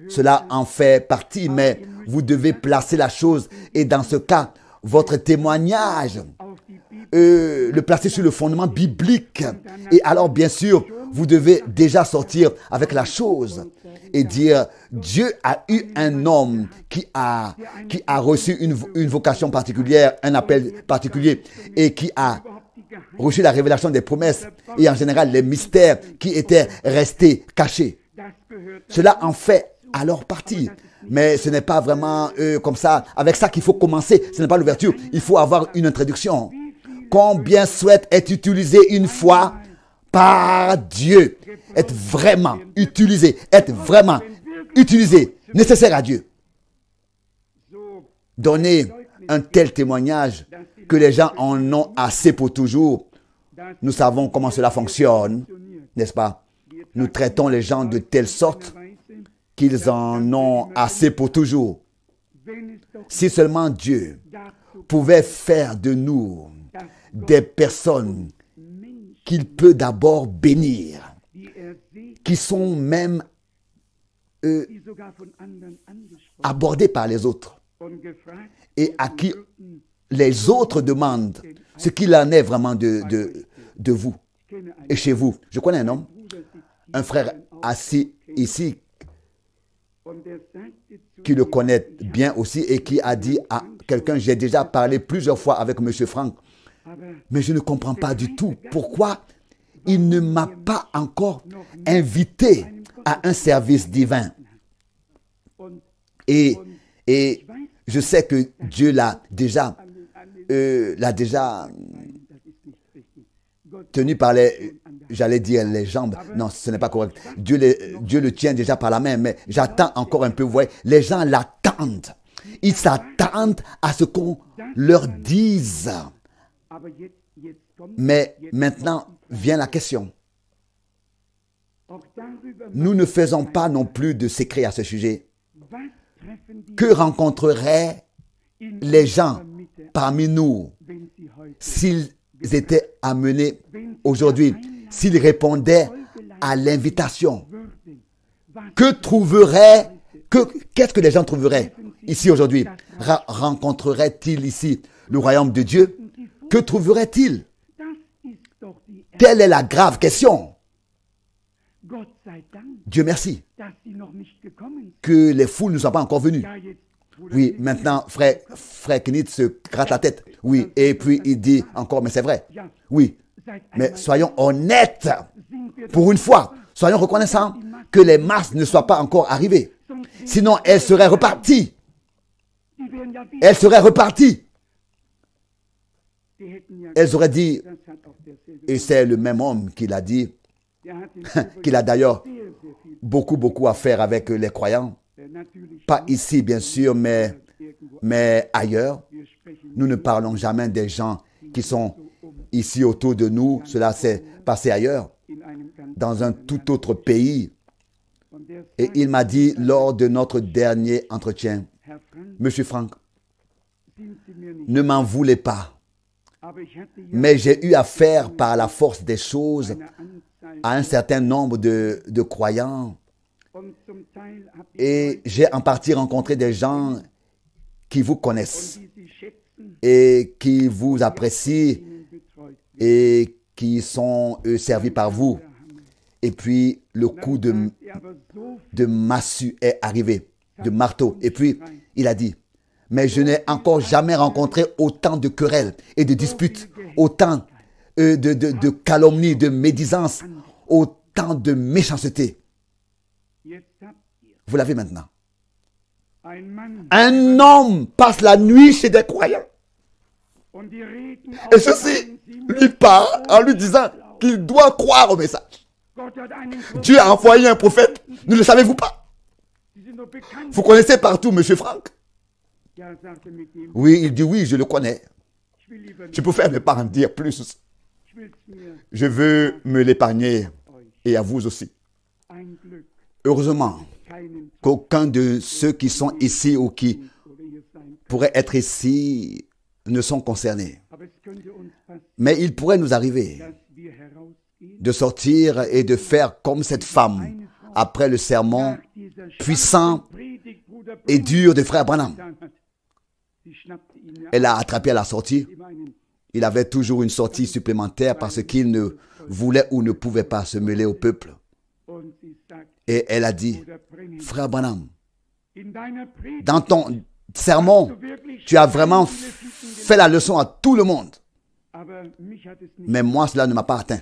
Cela en fait partie, mais vous devez placer la chose. Et dans ce cas, votre témoignage, le placer sur le fondement biblique. Et alors, bien sûr, vous devez déjà sortir avec la chose et dire, Dieu a eu un homme qui a reçu une vocation particulière, un appel particulier, et qui a reçu la révélation des promesses, et en général les mystères qui étaient restés cachés. Cela en fait alors partie. Mais ce n'est pas vraiment comme ça, avec ça qu'il faut commencer. Ce n'est pas l'ouverture. Il faut avoir une introduction. Combien souhaite être utilisé une fois par Dieu, être vraiment utilisé, nécessaire à Dieu. Donner un tel témoignage que les gens en ont assez pour toujours. Nous savons comment cela fonctionne, n'est-ce pas? Nous traitons les gens de telle sorte qu'ils en ont assez pour toujours. Si seulement Dieu pouvait faire de nous des personnes qu'il peut d'abord bénir, qui sont même abordées par les autres et à qui les autres demandent ce qu'il en est vraiment de vous et chez vous. Je connais un homme, un frère assis ici, qui le connaît bien aussi et qui a dit à quelqu'un, j'ai déjà parlé plusieurs fois avec M. Franck, mais je ne comprends pas du tout pourquoi il ne m'a pas encore invité à un service divin. Et je sais que Dieu l'a déjà tenu par les, j'allais dire les jambes. Non, ce n'est pas correct. Dieu le tient déjà par la main, mais j'attends encore un peu. Vous voyez, les gens l'attendent. Ils s'attendent à ce qu'on leur dise. Mais maintenant vient la question. Nous ne faisons pas non plus de secret à ce sujet. Que rencontreraient les gens parmi nous s'ils étaient amenés aujourd'hui, s'ils répondaient à l'invitation? Qu'est-ce que les gens trouveraient ici aujourd'hui? Rencontreraient-ils ici le royaume de Dieu? Que trouveraient-ils? Telle est la grave question. Dieu merci que les foules ne soient pas encore venues. Oui, maintenant, frère Knit se gratte la tête. Oui, et puis il dit encore, mais c'est vrai. Oui, mais soyons honnêtes. Pour une fois, soyons reconnaissants que les masses ne soient pas encore arrivées. Sinon, elles seraient reparties. Elles seraient reparties. Elles auraient dit, et c'est le même homme qui l'a dit, qu'il a d'ailleurs beaucoup à faire avec les croyants. Pas ici, bien sûr, mais ailleurs. Nous ne parlons jamais des gens qui sont ici autour de nous. Cela s'est passé ailleurs, dans un tout autre pays. Et il m'a dit lors de notre dernier entretien, Monsieur Franck, ne m'en voulez pas. Mais j'ai eu affaire par la force des choses à un certain nombre de croyants. Et j'ai en partie rencontré des gens qui vous connaissent et qui vous apprécient et qui sont servis par vous. Et puis le coup de massue est arrivé, de marteau. Et puis il a dit, mais je n'ai encore jamais rencontré autant de querelles et de disputes, autant de calomnies, de médisances, autant de méchanceté. Vous l'avez maintenant. Un homme passe la nuit chez des croyants. Et ceci lui parle en lui disant qu'il doit croire au message. Dieu a envoyé un prophète. Ne le savez-vous pas? Vous connaissez partout M. Franck? Oui, il dit oui, je le connais. Je préfère ne pas en dire plus. Je veux me l'épargner et à vous aussi. Heureusement qu'aucun de ceux qui sont ici ou qui pourraient être ici ne sont concernés. Mais il pourrait nous arriver de sortir et de faire comme cette femme après le sermon puissant et dur de frère Branham. Elle l'a attrapé à la sortie. Il avait toujours une sortie supplémentaire parce qu'il ne voulait ou ne pouvait pas se mêler au peuple. Et elle a dit, frère Branham, dans ton sermon, tu as vraiment fait la leçon à tout le monde. Mais moi, cela ne m'a pas atteint.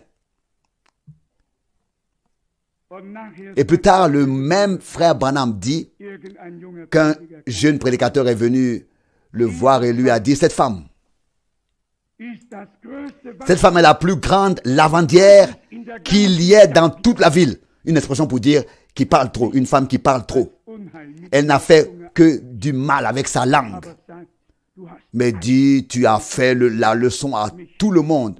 Et plus tard, le même frère Branham dit qu'un jeune prédicateur est venu le voir et lui a dit, cette femme est la plus grande lavandière qu'il y ait dans toute la ville. Une expression pour dire qui parle trop, une femme qui parle trop. Elle n'a fait que du mal avec sa langue. Mais dit, tu as fait la leçon à tout le monde,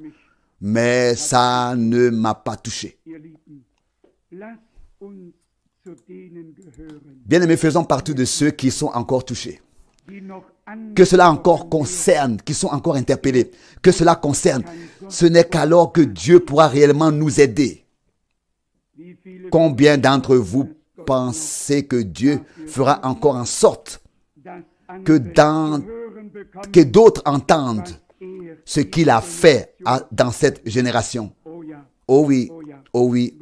mais ça ne m'a pas touché. Bien-aimés, faisons partie de ceux qui sont encore touchés. Que cela encore concerne, qui sont encore interpellés, que cela concerne, ce n'est qu'alors que Dieu pourra réellement nous aider. Combien d'entre vous pensez que Dieu fera encore en sorte que d'autres entendent ce qu'il a fait dans cette génération? Oh oui, oh oui,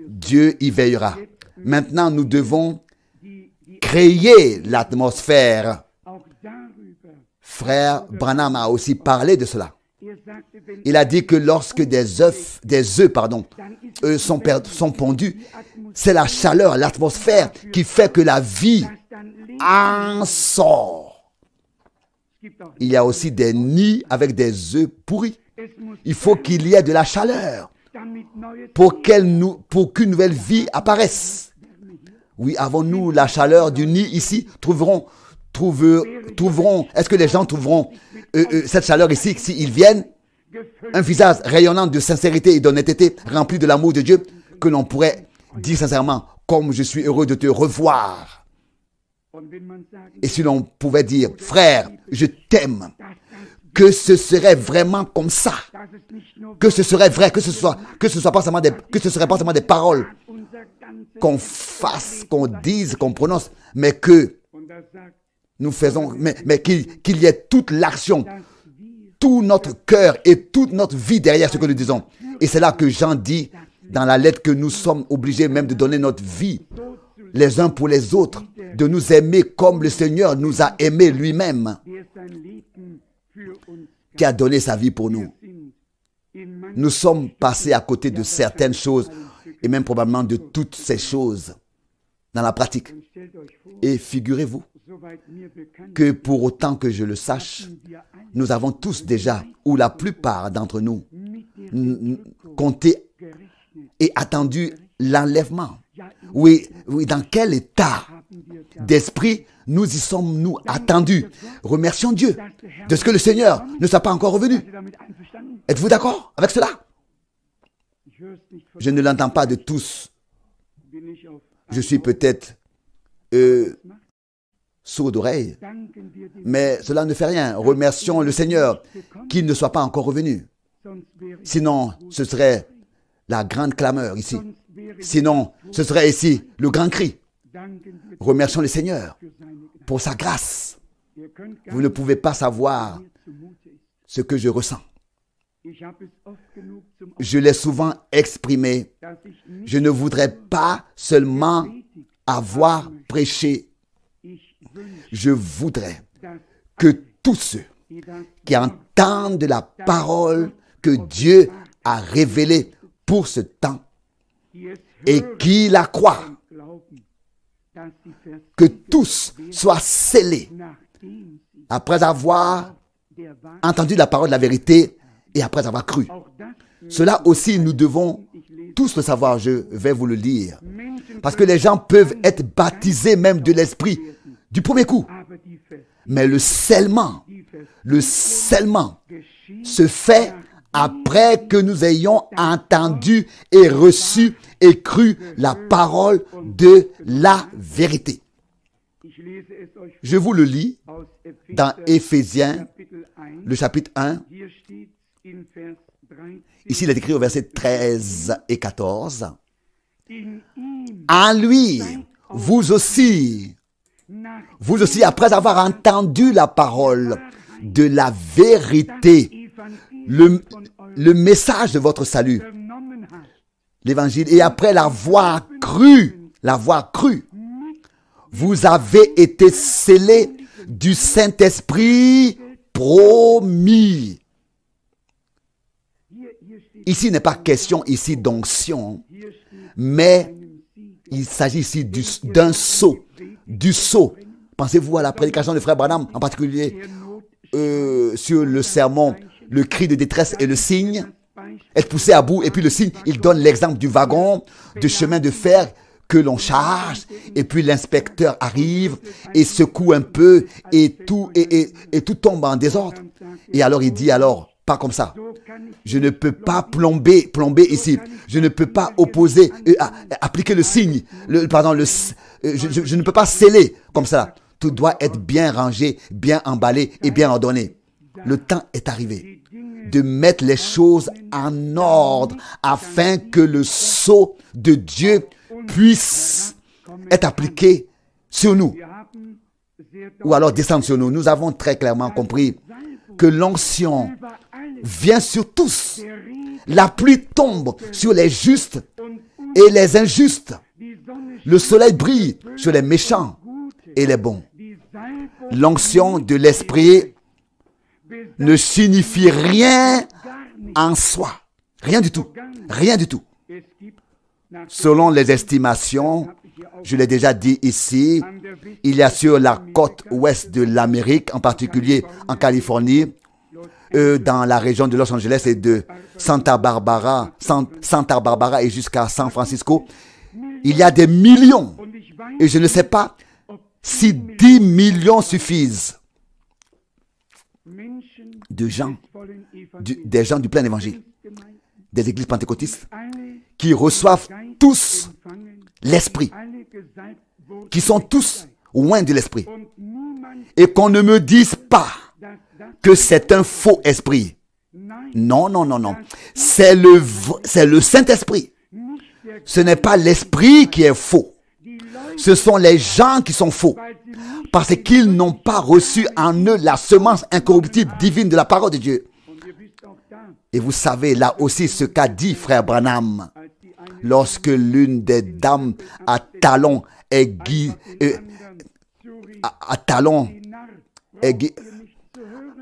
Dieu y veillera. Maintenant, nous devons créer l'atmosphère. Frère Branham a aussi parlé de cela. Il a dit que lorsque des œufs sont pondus, c'est la chaleur, l'atmosphère qui fait que la vie en sort. Il y a aussi des nids avec des œufs pourris. Il faut qu'il y ait de la chaleur pour qu'une nouvelle vie apparaisse. Oui, avons-nous la chaleur du nid ici? Est-ce que les gens trouveront cette chaleur ici s'ils viennent? Un visage rayonnant de sincérité et d'honnêteté, rempli de l'amour de Dieu, que l'on pourrait dire sincèrement, comme je suis heureux de te revoir. Et si l'on pouvait dire, frère, je t'aime, que ce serait vraiment comme ça, que ce serait vrai, que ce serait pas seulement des paroles qu'on fasse, qu'on dise, qu'on prononce, mais que nous faisons, mais qu'il y ait toute l'action, tout notre cœur et toute notre vie derrière ce que nous disons. Et c'est là que Jean dit dans la lettre que nous sommes obligés même de donner notre vie les uns pour les autres, de nous aimer comme le Seigneur nous a aimés lui-même, qui a donné sa vie pour nous. Nous sommes passés à côté de certaines choses et même probablement de toutes ces choses dans la pratique. Et figurez-vous que pour autant que je le sache, nous avons tous déjà, ou la plupart d'entre nous, compté et attendu l'enlèvement. Oui, dans quel état d'esprit nous y sommes-nous attendus? Remercions Dieu de ce que le Seigneur ne soit pas encore revenu. Êtes-vous d'accord avec cela? Je ne l'entends pas de tous. Je suis peut-être sourd d'oreille, mais cela ne fait rien. Remercions le Seigneur qu'il ne soit pas encore revenu. Sinon, ce serait la grande clameur ici. Sinon, ce serait ici le grand cri. Remercions le Seigneur pour sa grâce. Vous ne pouvez pas savoir ce que je ressens. Je l'ai souvent exprimé. Je ne voudrais pas seulement avoir prêché. Je voudrais que tous ceux qui entendent la parole que Dieu a révélée pour ce temps et qui la croient, que tous soient scellés après avoir entendu la parole de la vérité et après avoir cru. Cela aussi, nous devons tous le savoir. Je vais vous le dire. Parce que les gens peuvent être baptisés même de l'Esprit du premier coup. Mais le scellement se fait après que nous ayons entendu et reçu et cru la parole de la vérité. Je vous le lis dans Éphésiens, le chapitre 1. Ici, il est écrit au verset 13 et 14. En lui, vous aussi, après avoir entendu la parole de la vérité, le message de votre salut, l'évangile, et après l'avoir cru, vous avez été scellés du Saint-Esprit promis. Ici, il n'est pas question ici d'onction, mais il s'agit ici d'un sceau, du sceau. Pensez-vous à la prédication de Frère Branham, en particulier sur le sermon, le cri de détresse et le signe. Être poussé à bout, et puis le signe, il donne l'exemple du wagon, du chemin de fer que l'on charge, et puis l'inspecteur arrive et secoue un peu, et tout tombe en désordre. Et alors il dit, alors, pas comme ça. Je ne peux pas plomber ici. Je ne peux pas opposer, appliquer le signe. Je ne peux pas sceller comme ça. Tout doit être bien rangé, bien emballé et bien ordonné. Le temps est arrivé de mettre les choses en ordre afin que le sceau de Dieu puisse être appliqué sur nous ou alors descendre sur nous. Nous avons très clairement compris que l'onction vient sur tous. La pluie tombe sur les justes et les injustes. Le soleil brille sur les méchants et les bons. L'onction de l'esprit ne signifie rien en soi. Rien du tout. Rien du tout. Selon les estimations, je l'ai déjà dit ici, il y a sur la côte ouest de l'Amérique, en particulier en Californie, dans la région de Los Angeles et de Santa Barbara et jusqu'à San Francisco, il y a des millions. Et je ne sais pas si 10 millions suffisent de gens, des gens du plein évangile, des églises pentecôtistes, qui reçoivent tous l'esprit, qui sont tous loin de l'esprit, et qu'on ne me dise pas que c'est un faux esprit. Non, non, non, non. C'est le Saint-Esprit. Ce n'est pas l'esprit qui est faux. Ce sont les gens qui sont faux. Parce qu'ils n'ont pas reçu en eux la semence incorruptible divine de la parole de Dieu. Et vous savez là aussi ce qu'a dit Frère Branham lorsque l'une des dames à talons aiguës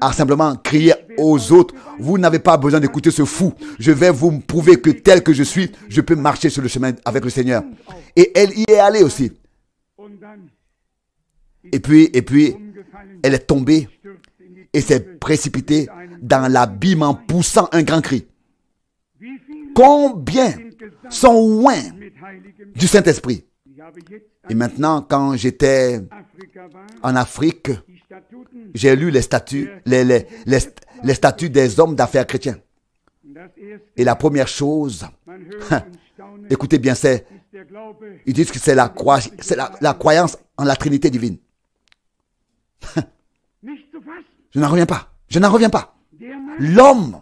a simplement crié aux autres, vous n'avez pas besoin d'écouter ce fou. Je vais vous prouver que tel que je suis, je peux marcher sur le chemin avec le Seigneur. Et elle y est allée aussi. Et puis, elle est tombée et s'est précipitée dans l'abîme en poussant un grand cri. Combien sont loin du Saint-Esprit? Et maintenant, quand j'étais en Afrique, j'ai lu les statuts, les statuts des hommes d'affaires chrétiens. Et la première chose, écoutez bien, ils disent que c'est la croyance en la Trinité divine. Je n'en reviens pas. Je n'en reviens pas. L'homme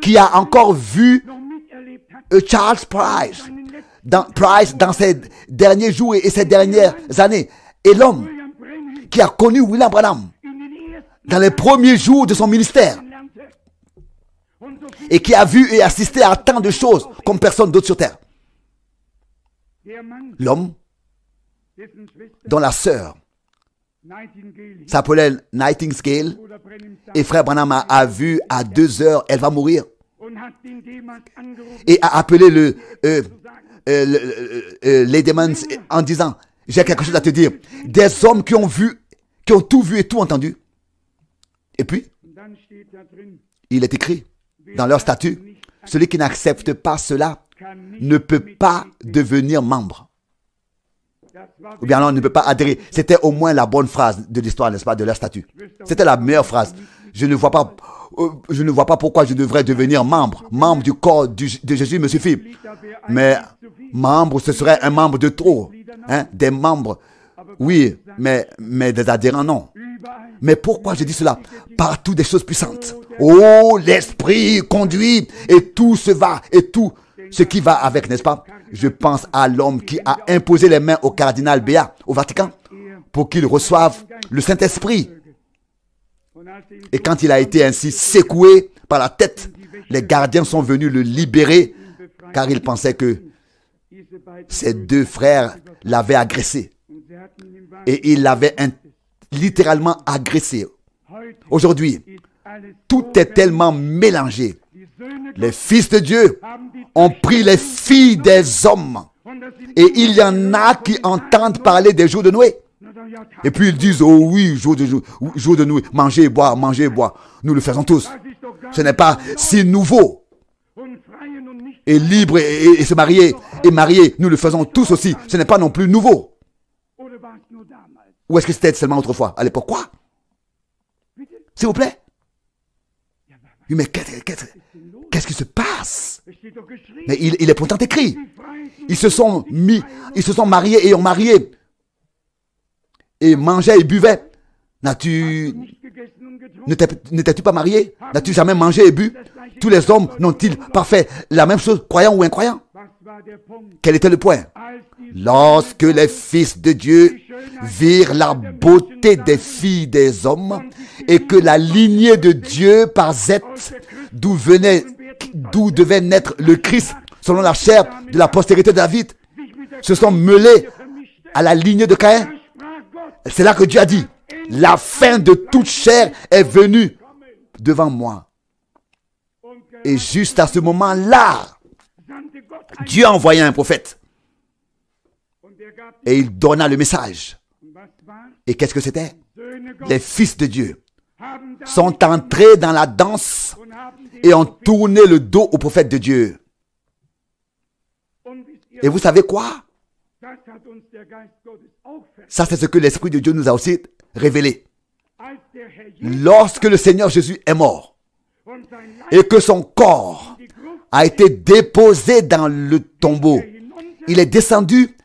qui a encore vu Charles Price dans ses derniers jours et ses dernières années, et l'homme qui a connu William Branham dans les premiers jours de son ministère et qui a vu et assisté à tant de choses comme personne d'autre sur terre. L'homme dont la sœur s'appelait Nightingale et Frère Branham a vu à 2 heures, elle va mourir, et a appelé les démons en disant, j'ai quelque chose à te dire. Des hommes qui ont tout vu et tout entendu. Et puis, il est écrit dans leur statut, celui qui n'accepte pas cela ne peut pas devenir membre. Ou bien alors, on ne peut pas adhérer. C'était au moins la bonne phrase de l'histoire, n'est-ce pas, de leur statut. C'était la meilleure phrase. Je ne vois pas je ne vois pas pourquoi je devrais devenir membre. Membre du corps de Jésus me suffit. Mais membre, ce serait un membre de trop. Hein? Des membres, oui, mais des adhérents, non. Mais pourquoi je dis cela? Partout des choses puissantes. Oh, l'Esprit conduit et tout se va et tout ce qui va avec, n'est-ce pas? Je pense à l'homme qui a imposé les mains au cardinal Béat au Vatican pour qu'il reçoive le Saint-Esprit. Et quand il a été ainsi secoué par la tête, les gardiens sont venus le libérer car ils pensaient que ses deux frères l'avaient agressé. Et ils l'avaient littéralement agressé. Aujourd'hui, tout est tellement mélangé. Les fils de Dieu ont pris les filles des hommes. Et il y en a qui entendent parler des jours de Noé. Et puis ils disent, oh oui, jour de Noé, manger et boire, manger et boire. Nous le faisons tous. Ce n'est pas si nouveau. Et libre et se marier et marier, nous le faisons tous aussi. Ce n'est pas non plus nouveau. Ou est-ce que c'était seulement autrefois? À l'époque, quoi? S'il vous plaît? Oui, mais qu'est-ce qui se passe? Mais il est pourtant écrit. Ils se sont mariés et ont marié. Et mangeaient et buvaient. N'étais-tu pas marié? N'as-tu jamais mangé et bu? Tous les hommes n'ont-ils pas fait la même chose, croyants ou incroyants? Quel était le point? Lorsque les fils de Dieu virent la beauté des filles des hommes et que la lignée de Dieu par Zeth, d'où devait naître le Christ, selon la chair de la postérité de David, se sont mêlés à la lignée de Caïn. C'est là que Dieu a dit, la fin de toute chair est venue devant moi. Et juste à ce moment-là, Dieu a envoyé un prophète. Et il donna le message. Et qu'est-ce que c'était? Les fils de Dieu sont entrés dans la danse et ont tourné le dos au prophète de Dieu. Et vous savez quoi? Ça, c'est ce que l'Esprit de Dieu nous a aussi révélé. Lorsque le Seigneur Jésus est mort et que son corps a été déposé dans le tombeau, il est descendu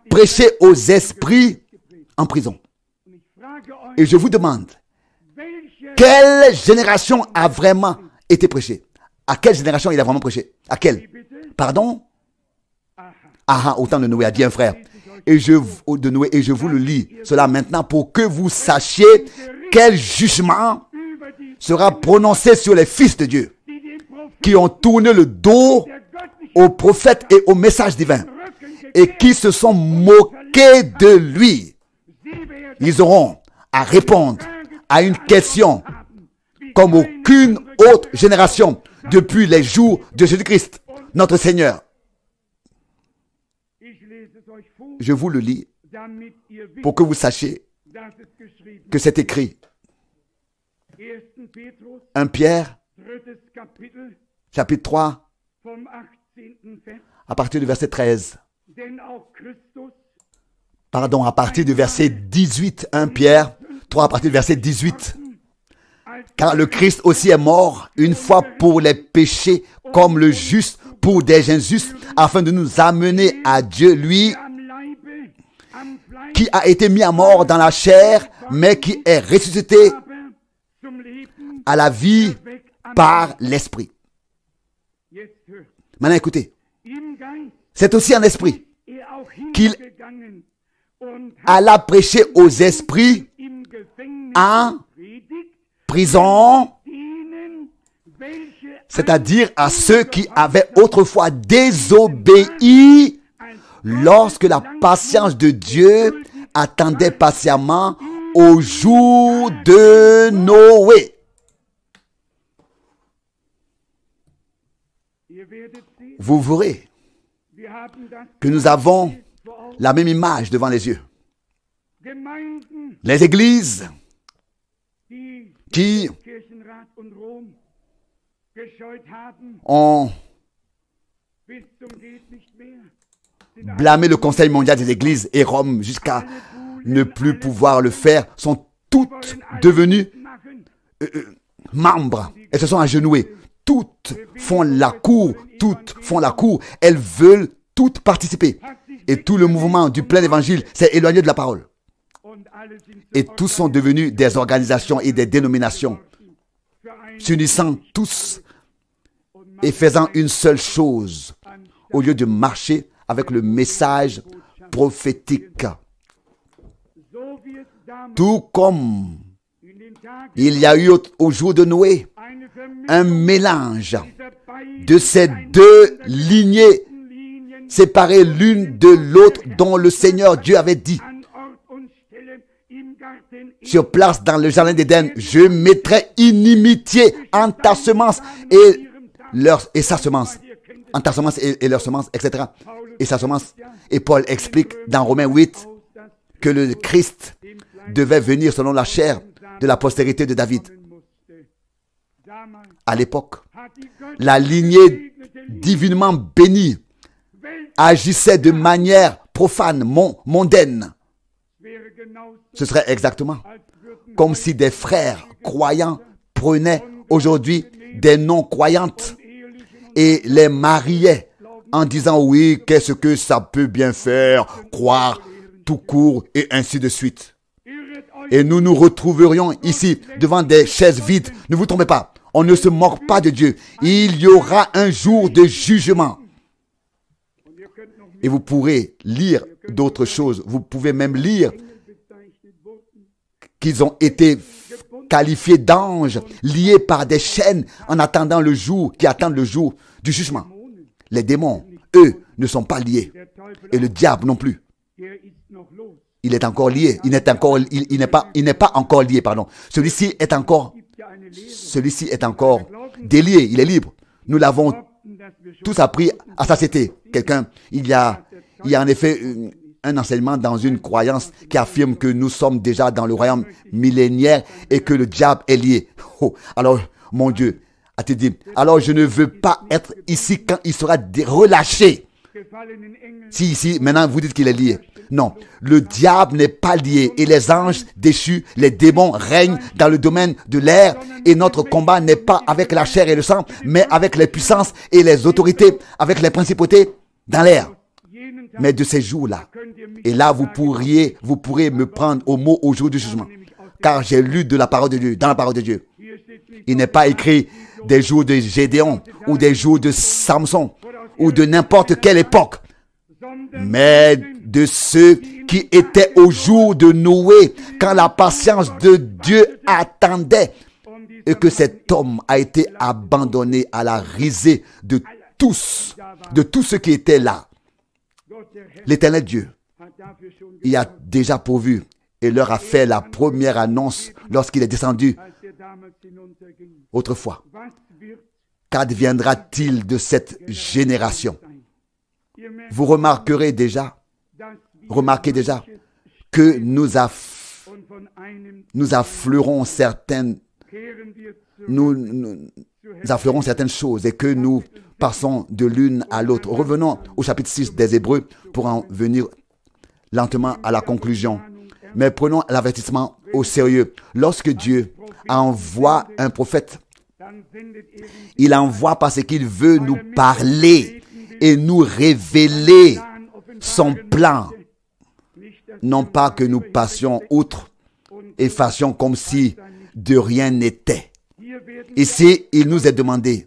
prêcher aux esprits en prison. Et je vous demande, quelle génération a vraiment été prêchée? À quelle génération il a vraiment prêché? À quelle? Pardon? Ah, au temps de Noé, a dit un frère. Et je vous le lis cela maintenant pour que vous sachiez quel jugement sera prononcé sur les fils de Dieu qui ont tourné le dos aux prophètes et au message divin et qui se sont moqués de lui. Ils auront à répondre à une question comme aucune autre génération depuis les jours de Jésus-Christ, notre Seigneur. Je vous le lis pour que vous sachiez que c'est écrit. 1 Pierre, chapitre 3, à partir du verset 13. Pardon, à partir du verset 18. 1 Pierre 3, à partir du verset 18. Car le Christ aussi est mort une fois pour les péchés, comme le juste pour des injustes, afin de nous amener à Dieu, lui qui a été mis à mort dans la chair, mais qui est ressuscité à la vie par l'Esprit. Maintenant écoutez, c'est aussi en esprit qu'il alla prêcher aux esprits en prison, c'est-à-dire à ceux qui avaient autrefois désobéi lorsque la patience de Dieu attendait patiemment au jour de Noé. Vous verrez que nous avons la même image devant les yeux. Les églises qui ont blâmé le Conseil mondial des églises et Rome jusqu'à ne plus pouvoir le faire sont toutes devenues membres, elles se sont agenouillées. Toutes font la cour, elles veulent toutes participer. Et tout le mouvement du plein évangile s'est éloigné de la parole. Et tous sont devenus des organisations et des dénominations, s'unissant tous et faisant une seule chose, au lieu de marcher avec le message prophétique. Tout comme il y a eu au jour de Noé un mélange de ces deux lignées séparées l'une de l'autre, dont le Seigneur Dieu avait dit: sur place dans le jardin d'Éden, je mettrai inimitié en ta semence et sa semence, en ta semence et leur semence, etc. Et sa semence. Et Paul explique dans Romains 8 que le Christ devait venir selon la chair de la postérité de David. À l'époque, la lignée divinement bénie agissait de manière profane, mondaine. Ce serait exactement comme si des frères croyants prenaient aujourd'hui des non-croyantes et les mariaient en disant: oui, qu'est-ce que ça peut bien faire, croire tout court, et ainsi de suite. Et nous nous retrouverions ici devant des chaises vides. Ne vous trompez pas, on ne se moque pas de Dieu. Il y aura un jour de jugement. Et vous pourrez lire d'autres choses. Vous pouvez même lire qu'ils ont été qualifiés d'anges, liés par des chaînes en attendant le jour, qui attendent le jour du jugement. Les démons, eux, ne sont pas liés. Et le diable non plus. Il est encore lié. Il n'est pas encore lié, pardon. Celui-ci est encore délié. Il est libre. Nous l'avons tous appris à satiété. Il y a en effet un enseignement dans une croyance qui affirme que nous sommes déjà dans le royaume millénaire et que le diable est lié. Oh, alors, mon Dieu, a-t-il dit, alors je ne veux pas être ici quand il sera relâché. Si ici, maintenant, vous dites qu'il est lié. Non, le diable n'est pas lié et les anges déchus, les démons règnent dans le domaine de l'air et notre combat n'est pas avec la chair et le sang, mais avec les puissances et les autorités, avec les principautés dans l'air. Mais de ces jours-là, et là vous pourrez me prendre au mot au jour du jugement, car j'ai lu de la parole de Dieu, dans la parole de Dieu. Il n'est pas écrit des jours de Gédéon ou des jours de Samson ou de n'importe quelle époque, mais de ceux qui étaient au jour de Noé, quand la patience de Dieu attendait et que cet homme a été abandonné à la risée de tous ceux qui étaient là. L'Éternel Dieu y a déjà pourvu et leur a fait la première annonce lorsqu'il est descendu autrefois. Qu'adviendra-t-il de cette génération? Vous remarquez déjà que nous affleurons certaines choses et que nous passons de l'une à l'autre. Revenons au chapitre 6 des Hébreux pour en venir lentement à la conclusion. Mais prenons l'avertissement au sérieux. Lorsque Dieu envoie un prophète, il envoie parce qu'il veut nous parler et nous révéler son plan. Non pas que nous passions outre et fassions comme si de rien n'était. Ici, il nous est demandé,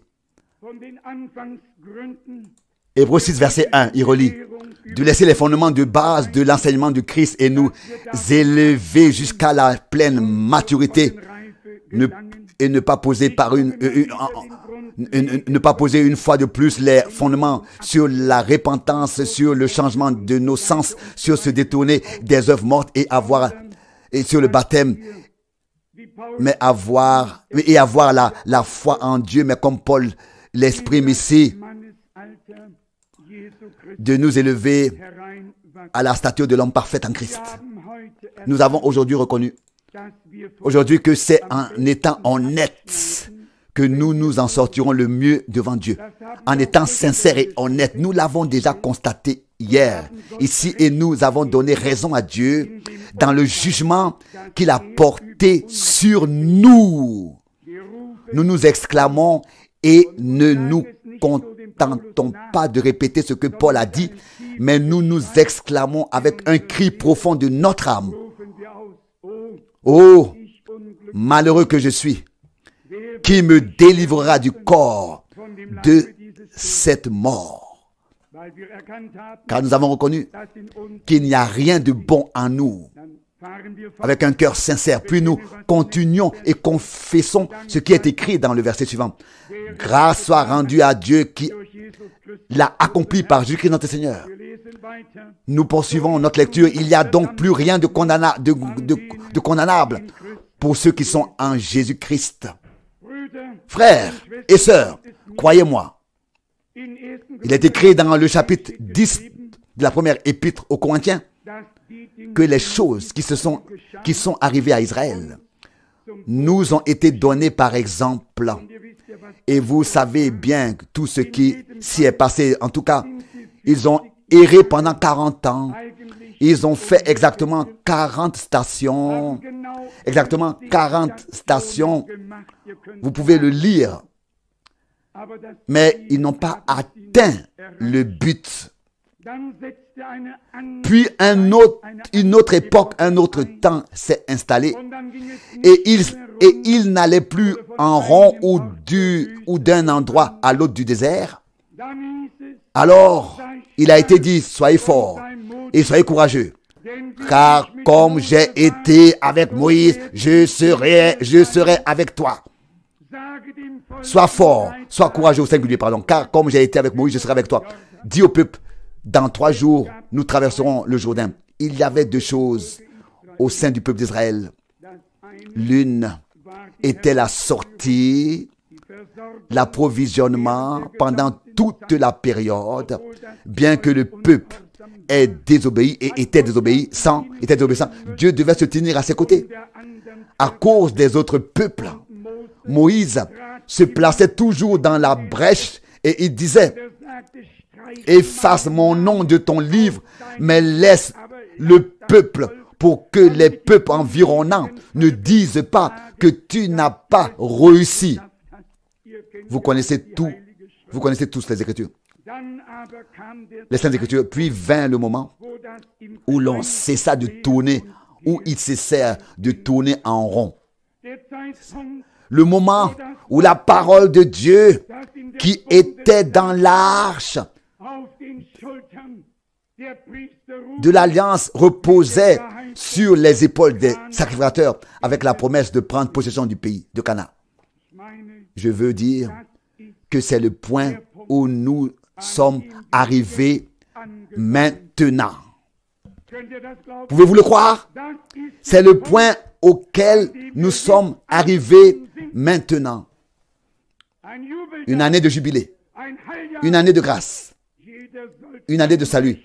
Hébreux 6, verset 1, il relit, de laisser les fondements de base de l'enseignement du Christ et nous élever jusqu'à la pleine maturité et ne pas poser une fois de plus les fondements sur la repentance, sur le changement de nos sens, sur se détourner des œuvres mortes et sur le baptême, mais avoir la foi en Dieu, mais comme Paul l'exprime ici, de nous élever à la stature de l'homme parfait en Christ. Nous avons aujourd'hui reconnu que c'est en étant honnêtes que nous nous en sortirons le mieux devant Dieu. En étant sincères et honnêtes, nous l'avons déjà constaté hier, ici, et nous avons donné raison à Dieu dans le jugement qu'il a porté sur nous. nous nous exclamons et ne nous contentons pas de répéter ce que Paul a dit, mais nous nous exclamons avec un cri profond de notre âme. Oh, malheureux que je suis, qui me délivrera du corps de cette mort? Car nous avons reconnu qu'il n'y a rien de bon en nous. Avec un cœur sincère, puis nous continuons et confessons ce qui est écrit dans le verset suivant. Grâce soit rendue à Dieu qui l'a accompli par Jésus-Christ notre Seigneur. Nous poursuivons notre lecture. Il n'y a donc plus rien de condamnable pour ceux qui sont en Jésus-Christ. Frères et sœurs, croyez-moi, il est écrit dans le chapitre 10 de la première épître aux Corinthiens que les choses qui sont arrivées à Israël nous ont été données par exemple. Et vous savez bien tout ce qui s'y est passé. En tout cas, ils ont erré pendant 40 ans. Ils ont fait exactement 40 stations. Exactement 40 stations. Vous pouvez le lire. Mais ils n'ont pas atteint le but. Puis une autre époque, un autre temps s'est installé. Et ils n'allaient plus en rond ou d'un endroit à l'autre du désert. Alors, il a été dit, soyez forts et soyez courageux. Car comme j'ai été avec Moïse, je serai avec toi. Sois fort, sois courageux au singulier, pardon. Car comme j'ai été avec Moïse, je serai avec toi. Dis au peuple, dans 3 jours, nous traverserons le Jourdain. Il y avait 2 choses au sein du peuple d'Israël. L'une était la sortie, l'approvisionnement pendant toute la période, bien que le peuple ait désobéi et était désobéissant, Dieu devait se tenir à ses côtés. À cause des autres peuples, Moïse se plaçait toujours dans la brèche et il disait, efface mon nom de ton livre, mais laisse le peuple pour que les peuples environnants ne disent pas que tu n'as pas réussi. Vous connaissez tous les Écritures. Les Saintes Écritures. Puis vint le moment où l'on cessa de tourner, où il cessait de tourner en rond. Le moment où la parole de Dieu qui était dans l'arche de l'alliance reposait sur les épaules des sacrificateurs avec la promesse de prendre possession du pays de Canaan. Je veux dire que c'est le point où nous sommes arrivés maintenant. Pouvez-vous le croire? C'est le point auquel nous sommes arrivés maintenant. Une année de jubilé, une année de grâce, une année de salut.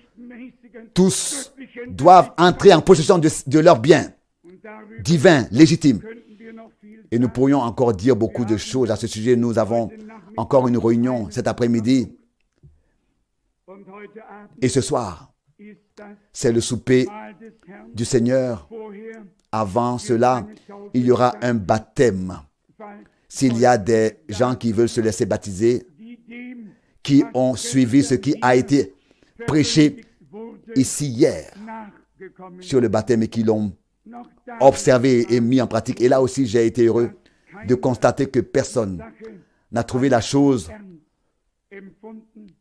Tous doivent entrer en possession de leurs biens divins, légitimes. Et nous pourrions encore dire beaucoup de choses à ce sujet. Nous avons encore une réunion cet après-midi. Et ce soir, c'est le souper du Seigneur. Avant cela, il y aura un baptême. S'il y a des gens qui veulent se laisser baptiser, qui ont suivi ce qui a été prêché ici hier sur le baptême et qui l'ont observé et mis en pratique. Et là aussi, j'ai été heureux de constater que personne n'a trouvé la chose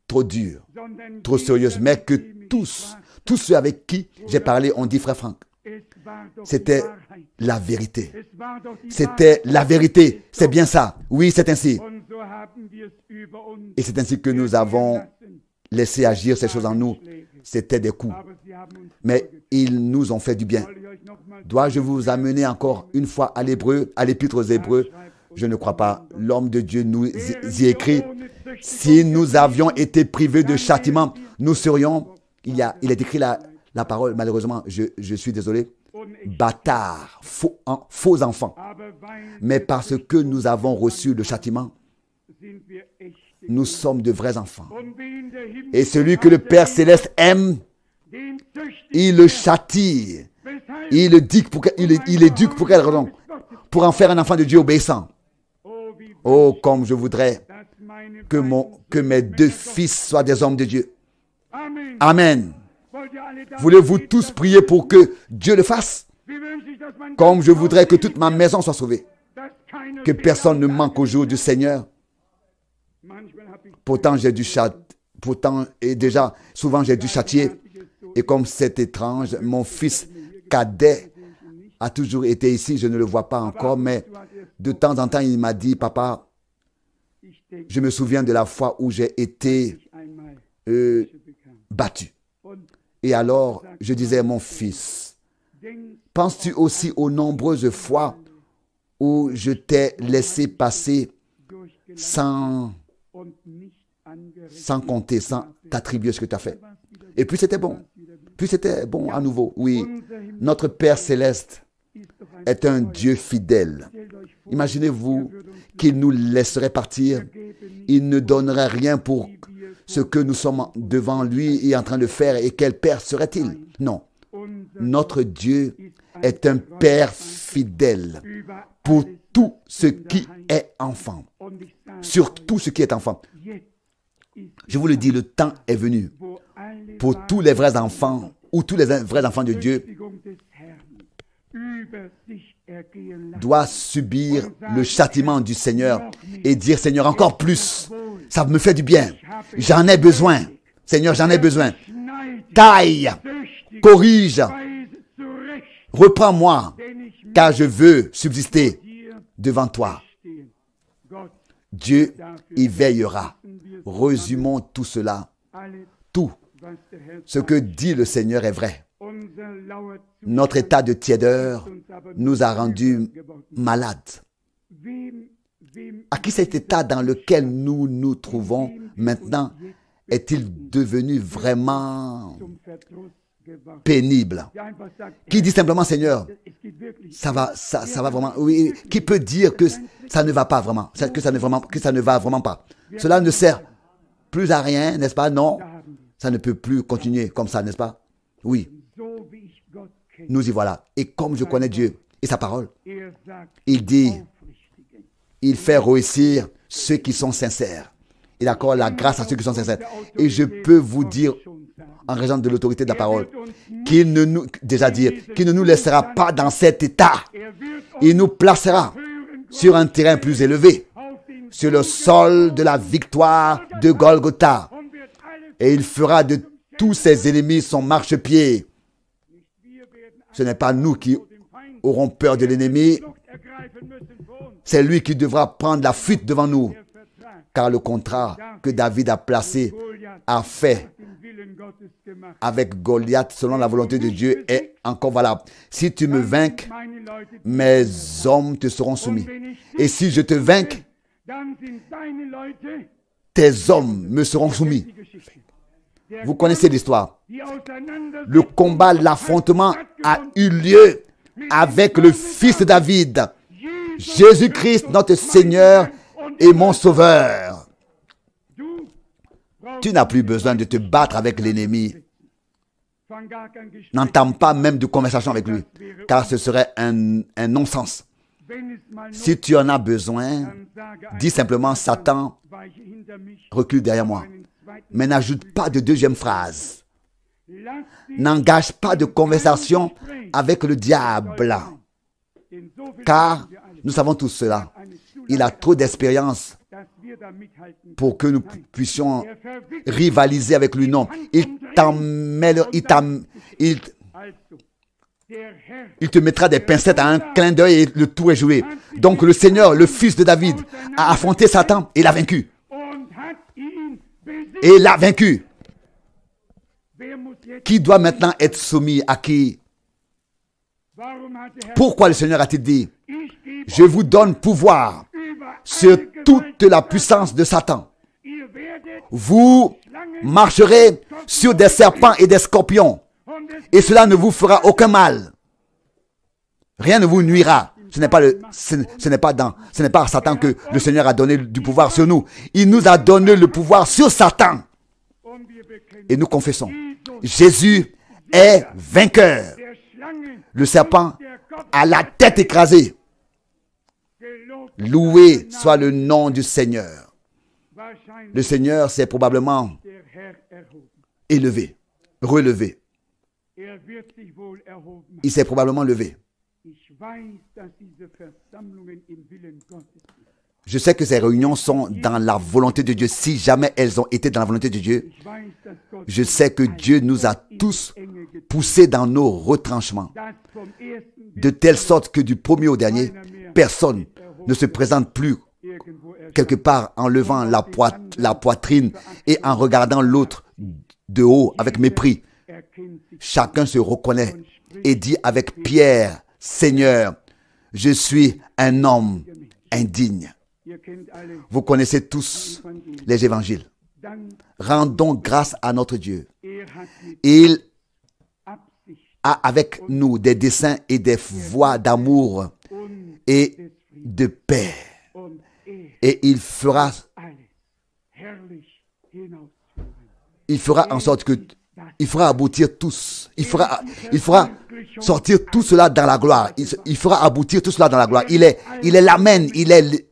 trop dure, trop sérieuse, mais que tous ceux avec qui j'ai parlé ont dit, frère Franck, c'était la vérité. C'était la vérité. C'est bien ça. Oui, c'est ainsi. Et c'est ainsi que nous avons laissé agir ces choses en nous. C'était des coups. Mais ils nous ont fait du bien. Dois-je vous amener encore une fois à l'Hébreu, à l'Épître aux Hébreux? Je ne crois pas. L'homme de Dieu nous y écrit. Si nous avions été privés de châtiment, nous serions... Il est écrit la parole, malheureusement, je suis désolé, bâtards, faux enfants. Mais parce que nous avons reçu le châtiment, nous sommes de vrais enfants. Et celui que le Père Céleste aime, il le châtie. Il éduque pour quelle raison? Pour en faire un enfant de Dieu obéissant. Oh, comme je voudrais que mes deux fils soient des hommes de Dieu. Amen. Voulez-vous tous prier pour que Dieu le fasse? Comme je voudrais que toute ma maison soit sauvée. Que personne ne manque au jour du Seigneur. Pourtant, souvent j'ai dû châtier. Et comme c'est étrange, mon fils cadet a toujours été ici. Je ne le vois pas encore, mais de temps en temps, il m'a dit, papa, je me souviens de la fois où j'ai été battu. Et alors, je disais, mon fils, penses-tu aussi aux nombreuses fois où je t'ai laissé passer sans compter, sans t'attribuer ce que tu as fait? Et puis c'était bon. Puis c'était bon à nouveau. Oui, notre Père Céleste est un Dieu fidèle. Imaginez-vous qu'il nous laisserait partir. Il ne donnerait rien pour ce que nous sommes devant lui et en train de faire. Et quel Père serait-il? Non. Notre Dieu est un Père fidèle pour tout ce qui est enfant. Sur tout ce qui est enfant. Je vous le dis, le temps est venu pour tous les vrais enfants ou tous les vrais enfants de Dieu doivent subir le châtiment du Seigneur et dire, Seigneur, encore plus, ça me fait du bien, j'en ai besoin, Seigneur, j'en ai besoin. Taille, corrige, reprends-moi, car je veux subsister devant toi. Dieu y veillera. Résumons tout cela. Tout ce que dit le Seigneur est vrai. Notre état de tiédeur nous a rendus malades. À qui cet état dans lequel nous nous trouvons maintenant est-il devenu vraiment pénible? Qui dit simplement, Seigneur, ça va vraiment, oui, qui peut dire que ça ne va pas vraiment, que ça ne va vraiment pas? Cela ne sert plus à rien, n'est-ce pas? Non, ça ne peut plus continuer comme ça, n'est-ce pas? Oui, nous y voilà. Et comme je connais Dieu et sa parole, il dit, il fait réussir ceux qui sont sincères. Il accorde la grâce à ceux qui sont sincères. Et je peux vous dire, en raison de l'autorité de la parole, qu'il ne nous laissera pas dans cet état. Il nous placera sur un terrain plus élevé, sur le sol de la victoire de Golgotha. Et il fera de tous ses ennemis son marchepied. Ce n'est pas nous qui aurons peur de l'ennemi. C'est lui qui devra prendre la fuite devant nous. Car le contrat que David a fait avec Goliath selon la volonté de Dieu est encore valable. Si tu me vainques, mes hommes te seront soumis. Et si je te vainque, tes hommes me seront soumis. Vous connaissez l'histoire. Le combat, l'affrontement a eu lieu avec le fils de David, Jésus-Christ, notre Seigneur et mon Sauveur. Tu n'as plus besoin de te battre avec l'ennemi. N'entame pas même de conversation avec lui, car ce serait un non-sens. Si tu en as besoin, dis simplement, Satan, recule derrière moi. Mais n'ajoute pas de deuxième phrase. N'engage pas de conversation avec le diable. Car nous savons tous cela. Il a trop d'expérience pour que nous puissions rivaliser avec lui. Non, il te mettra des pincettes à un clin d'œil et le tout est joué. Donc le Seigneur, le fils de David, a affronté Satan et l'a vaincu. Et l'a vaincu. Qui doit maintenant être soumis à qui? Pourquoi le Seigneur a-t-il dit, je vous donne pouvoir sur toute la puissance de Satan. Vous marcherez sur des serpents et des scorpions. Et cela ne vous fera aucun mal. Rien ne vous nuira. Ce n'est pas à Satan que le Seigneur a donné du pouvoir sur nous. Il nous a donné le pouvoir sur Satan. Et nous confessons, Jésus est vainqueur. Le serpent a la tête écrasée. Loué soit le nom du Seigneur. Le Seigneur s'est probablement élevé, relevé. Il s'est probablement levé. Je sais que ces réunions sont dans la volonté de Dieu. Si jamais elles ont été dans la volonté de Dieu, je sais que Dieu nous a tous poussés dans nos retranchements, de telle sorte que du premier au dernier, personne ne se présente plus quelque part en levant la poitrine et en regardant l'autre de haut avec mépris. Chacun se reconnaît et dit avec Pierre, Seigneur, je suis un homme indigne. Vous connaissez tous les évangiles. Rendons grâce à notre Dieu. Il a avec nous des desseins et des voies d'amour et de paix. Et il fera en sorte que il fera aboutir tous. Il fera sortir tout cela dans la gloire. Il fera aboutir tout cela dans la gloire. Il est l'amen. Il est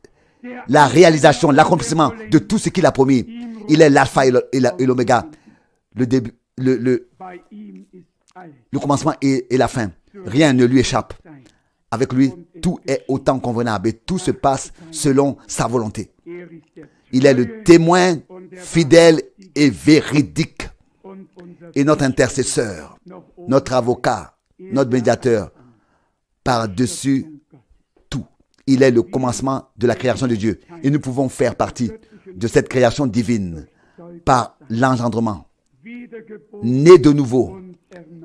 la réalisation, l'accomplissement de tout ce qu'il a promis. Il est l'alpha et l'oméga. Le début, le commencement et la fin. Rien ne lui échappe. Avec lui, tout est autant convenable et tout se passe selon sa volonté. Il est le témoin fidèle et véridique et notre intercesseur, notre avocat, notre médiateur, par-dessus tout. Il est le commencement de la création de Dieu et nous pouvons faire partie de cette création divine par l'engendrement, né de nouveau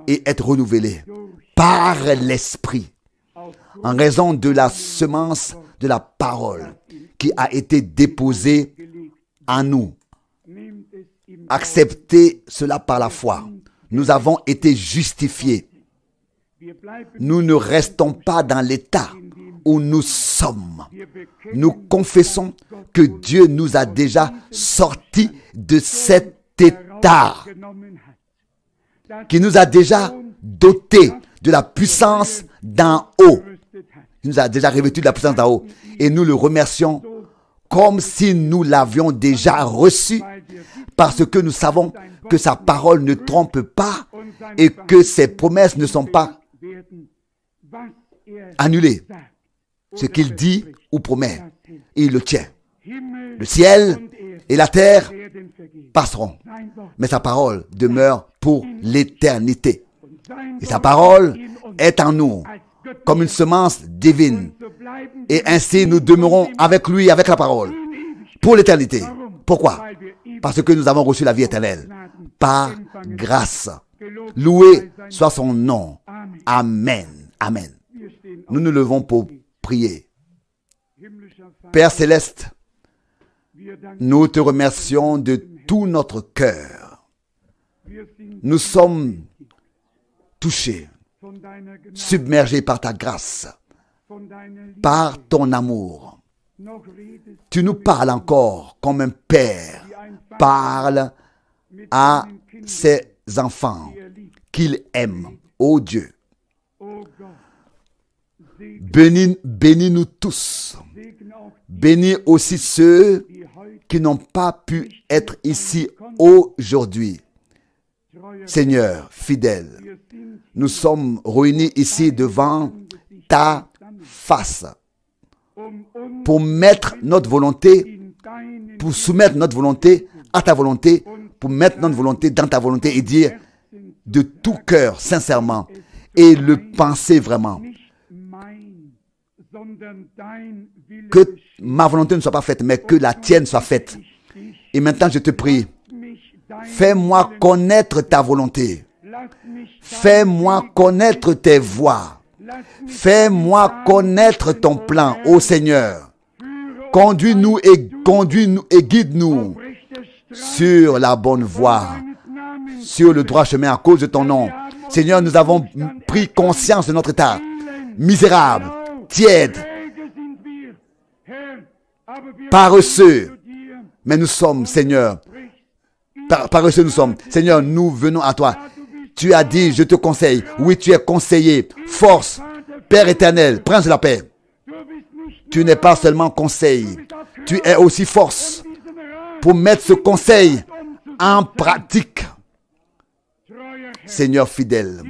et être renouvelé par l'Esprit en raison de la semence de la parole qui a été déposée en nous. Acceptez cela par la foi. Nous avons été justifiés. Nous ne restons pas dans l'état où nous sommes. Nous confessons que Dieu nous a déjà sortis de cet état, qui nous a déjà dotés de la puissance d'en haut. Il nous a déjà revêtus de la puissance d'en haut. Et nous le remercions comme si nous l'avions déjà reçu, parce que nous savons que sa parole ne trompe pas et que ses promesses ne sont pas annulées. Ce qu'il dit ou promet, il le tient. Le ciel et la terre passeront, mais sa parole demeure pour l'éternité. Et sa parole est en nous comme une semence divine. Et ainsi nous demeurons avec lui, avec la parole, pour l'éternité. Pourquoi? Parce que nous avons reçu la vie éternelle par grâce. Loué soit son nom. Amen. Amen. Nous nous levons pour prier. Père céleste, nous te remercions de tout notre cœur. Nous sommes touchés, submergés par ta grâce, par ton amour. Tu nous parles encore comme un père parle à ses enfants qu'il aime. Ô Dieu, bénis-nous tous. Bénis aussi ceux qui n'ont pas pu être ici aujourd'hui. Seigneur, fidèle, nous sommes réunis ici devant ta face pour mettre notre volonté, pour soumettre notre volonté à ta volonté, pour mettre notre volonté dans ta volonté et dire de tout cœur, sincèrement, et le penser vraiment, que ma volonté ne soit pas faite, mais que la tienne soit faite. Et maintenant, je te prie, fais-moi connaître ta volonté. Fais-moi connaître tes voies. Fais-moi connaître ton plan, ô Seigneur. Conduis-nous et guide-nous sur la bonne voie, sur le droit chemin à cause de ton nom. Seigneur, nous avons pris conscience de notre état misérable, tiède, paresseux. Mais nous sommes, Seigneur, paresseux nous sommes. Seigneur, nous venons à toi. Tu as dit, je te conseille. Oui, tu es conseillé. Force, Père éternel, Prince de la paix. Tu n'es pas seulement conseil, tu es aussi force pour mettre ce conseil en pratique. Seigneur fidèle,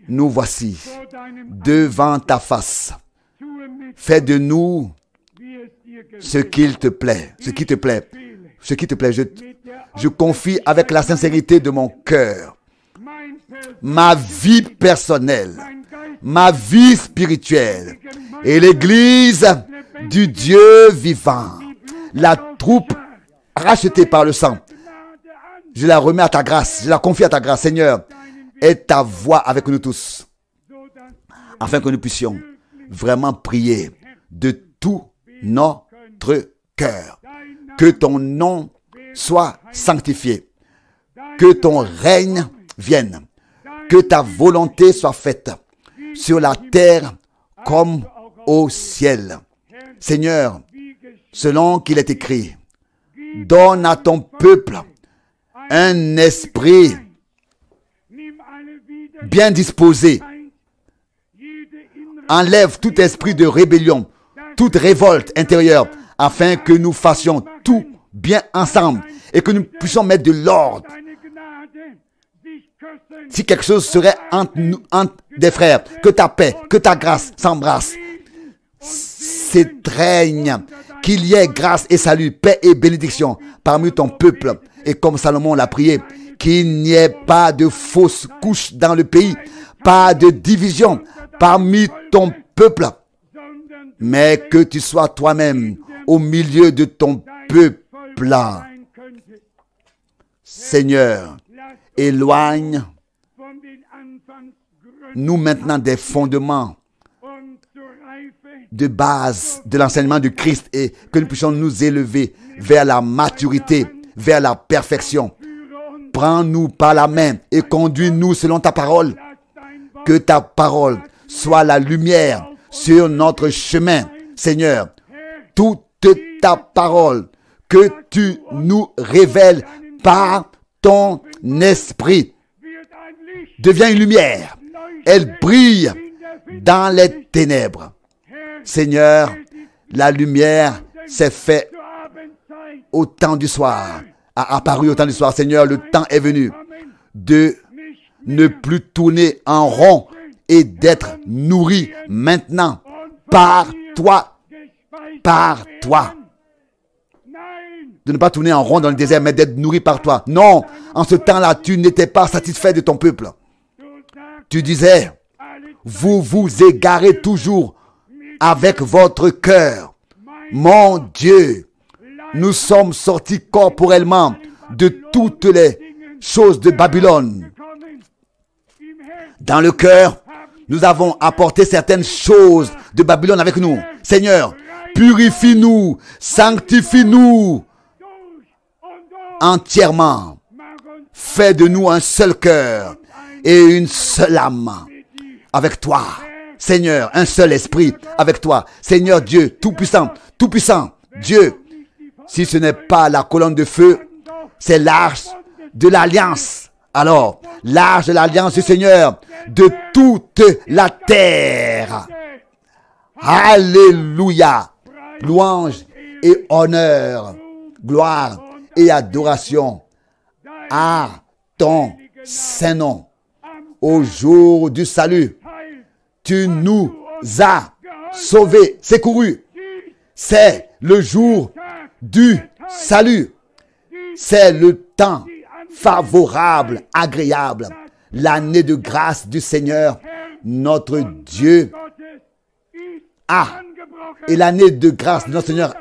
nous voici devant ta face. Fais de nous ce qu'il te plaît, ce qui te plaît, ce qui te plaît. Je confie avec la sincérité de mon cœur ma vie personnelle, ma vie spirituelle et l'Église du Dieu vivant, la troupe rachetée par le sang. Je la remets à ta grâce, je la confie à ta grâce, Seigneur. Aie ta voix avec nous tous, afin que nous puissions vraiment prier de tout notre cœur. Que ton nom soit sanctifié, que ton règne vienne, que ta volonté soit faite sur la terre comme au ciel. Seigneur, selon qu'il est écrit, donne à ton peuple un esprit bien disposé. Enlève tout esprit de rébellion, toute révolte intérieure, afin que nous fassions tout bien ensemble et que nous puissions mettre de l'ordre. Si quelque chose serait entre nous, entre des frères, que ta paix, que ta grâce s'embrasse, s'étreigne, qu'il y ait grâce et salut, paix et bénédiction parmi ton peuple. Et comme Salomon l'a prié, qu'il n'y ait pas de fausses couches dans le pays, pas de division parmi ton peuple, mais que tu sois toi-même au milieu de ton peuple. Seigneur, éloigne nous maintenant des fondements de base de l'enseignement du Christ et que nous puissions nous élever vers la maturité, vers la perfection. Prends-nous par la main et conduis-nous selon ta parole. Que ta parole soit la lumière sur notre chemin. Seigneur, toute ta parole que tu nous révèles par ton esprit devient une lumière. Elle brille dans les ténèbres. Seigneur, la lumière s'est faite au temps du soir, a apparu au temps du soir. Seigneur, le temps est venu de ne plus tourner en rond et d'être nourri maintenant par toi. Par toi. De ne pas tourner en rond dans le désert, mais d'être nourri par toi. Non, en ce temps-là, tu n'étais pas satisfait de ton peuple. Tu disais, vous vous égarez toujours avec votre cœur. Mon Dieu, nous sommes sortis corporellement de toutes les choses de Babylone. Dans le cœur, nous avons apporté certaines choses de Babylone avec nous. Seigneur, purifie-nous, sanctifie-nous entièrement. Fais de nous un seul cœur et une seule âme avec toi. Seigneur, un seul esprit avec toi. Seigneur Dieu, tout-puissant, Dieu. Si ce n'est pas la colonne de feu, c'est l'arche de l'alliance. Alors, l'arche de l'alliance du Seigneur de toute la terre. Alléluia. Louange et honneur, gloire et adoration à ton Saint-Nom. Au jour du salut, tu nous as sauvés, secourus. C'est le jour du salut. C'est le temps favorable, agréable. L'année de grâce du Seigneur, notre Dieu, et l'année de grâce de notre Seigneur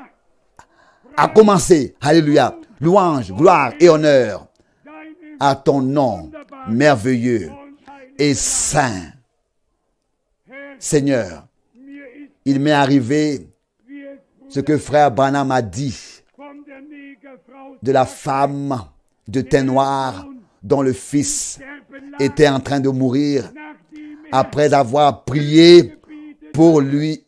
a commencé. Alléluia. Louange, gloire et honneur à ton nom merveilleux et saint. Seigneur, il m'est arrivé ce que frère Branham a dit de la femme de teint noir dont le fils était en train de mourir après avoir prié pour lui.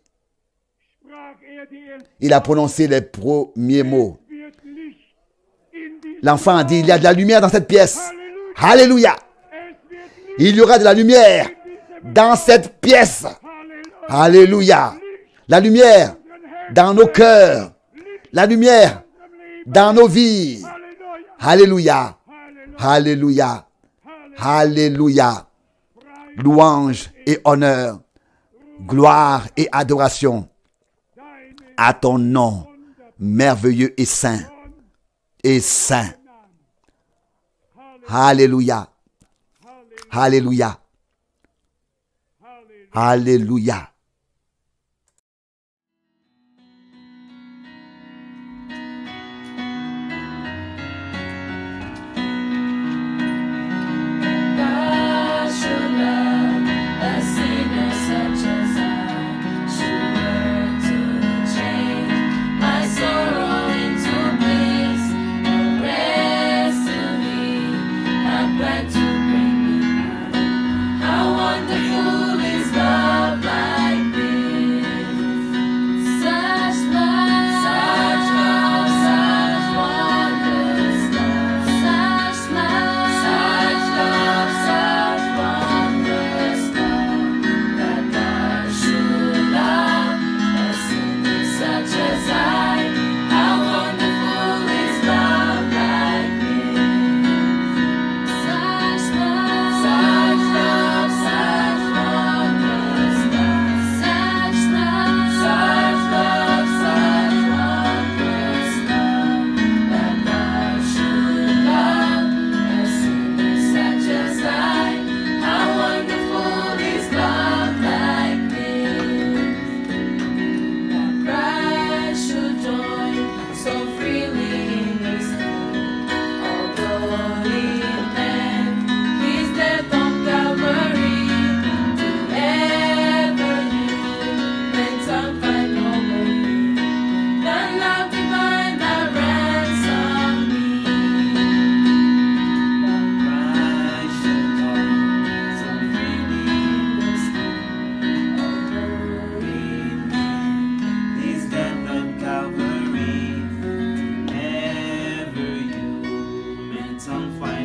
Il a prononcé les premiers mots. L'enfant a dit, il y a de la lumière dans cette pièce. Alléluia. Il y aura de la lumière dans cette pièce. Alléluia. La lumière dans nos cœurs, la lumière dans nos vies. Alléluia, alléluia, alléluia. Louange et honneur, gloire et adoration à ton nom merveilleux et saint. Et saint. Alléluia. Alléluia. Alléluia. On fire.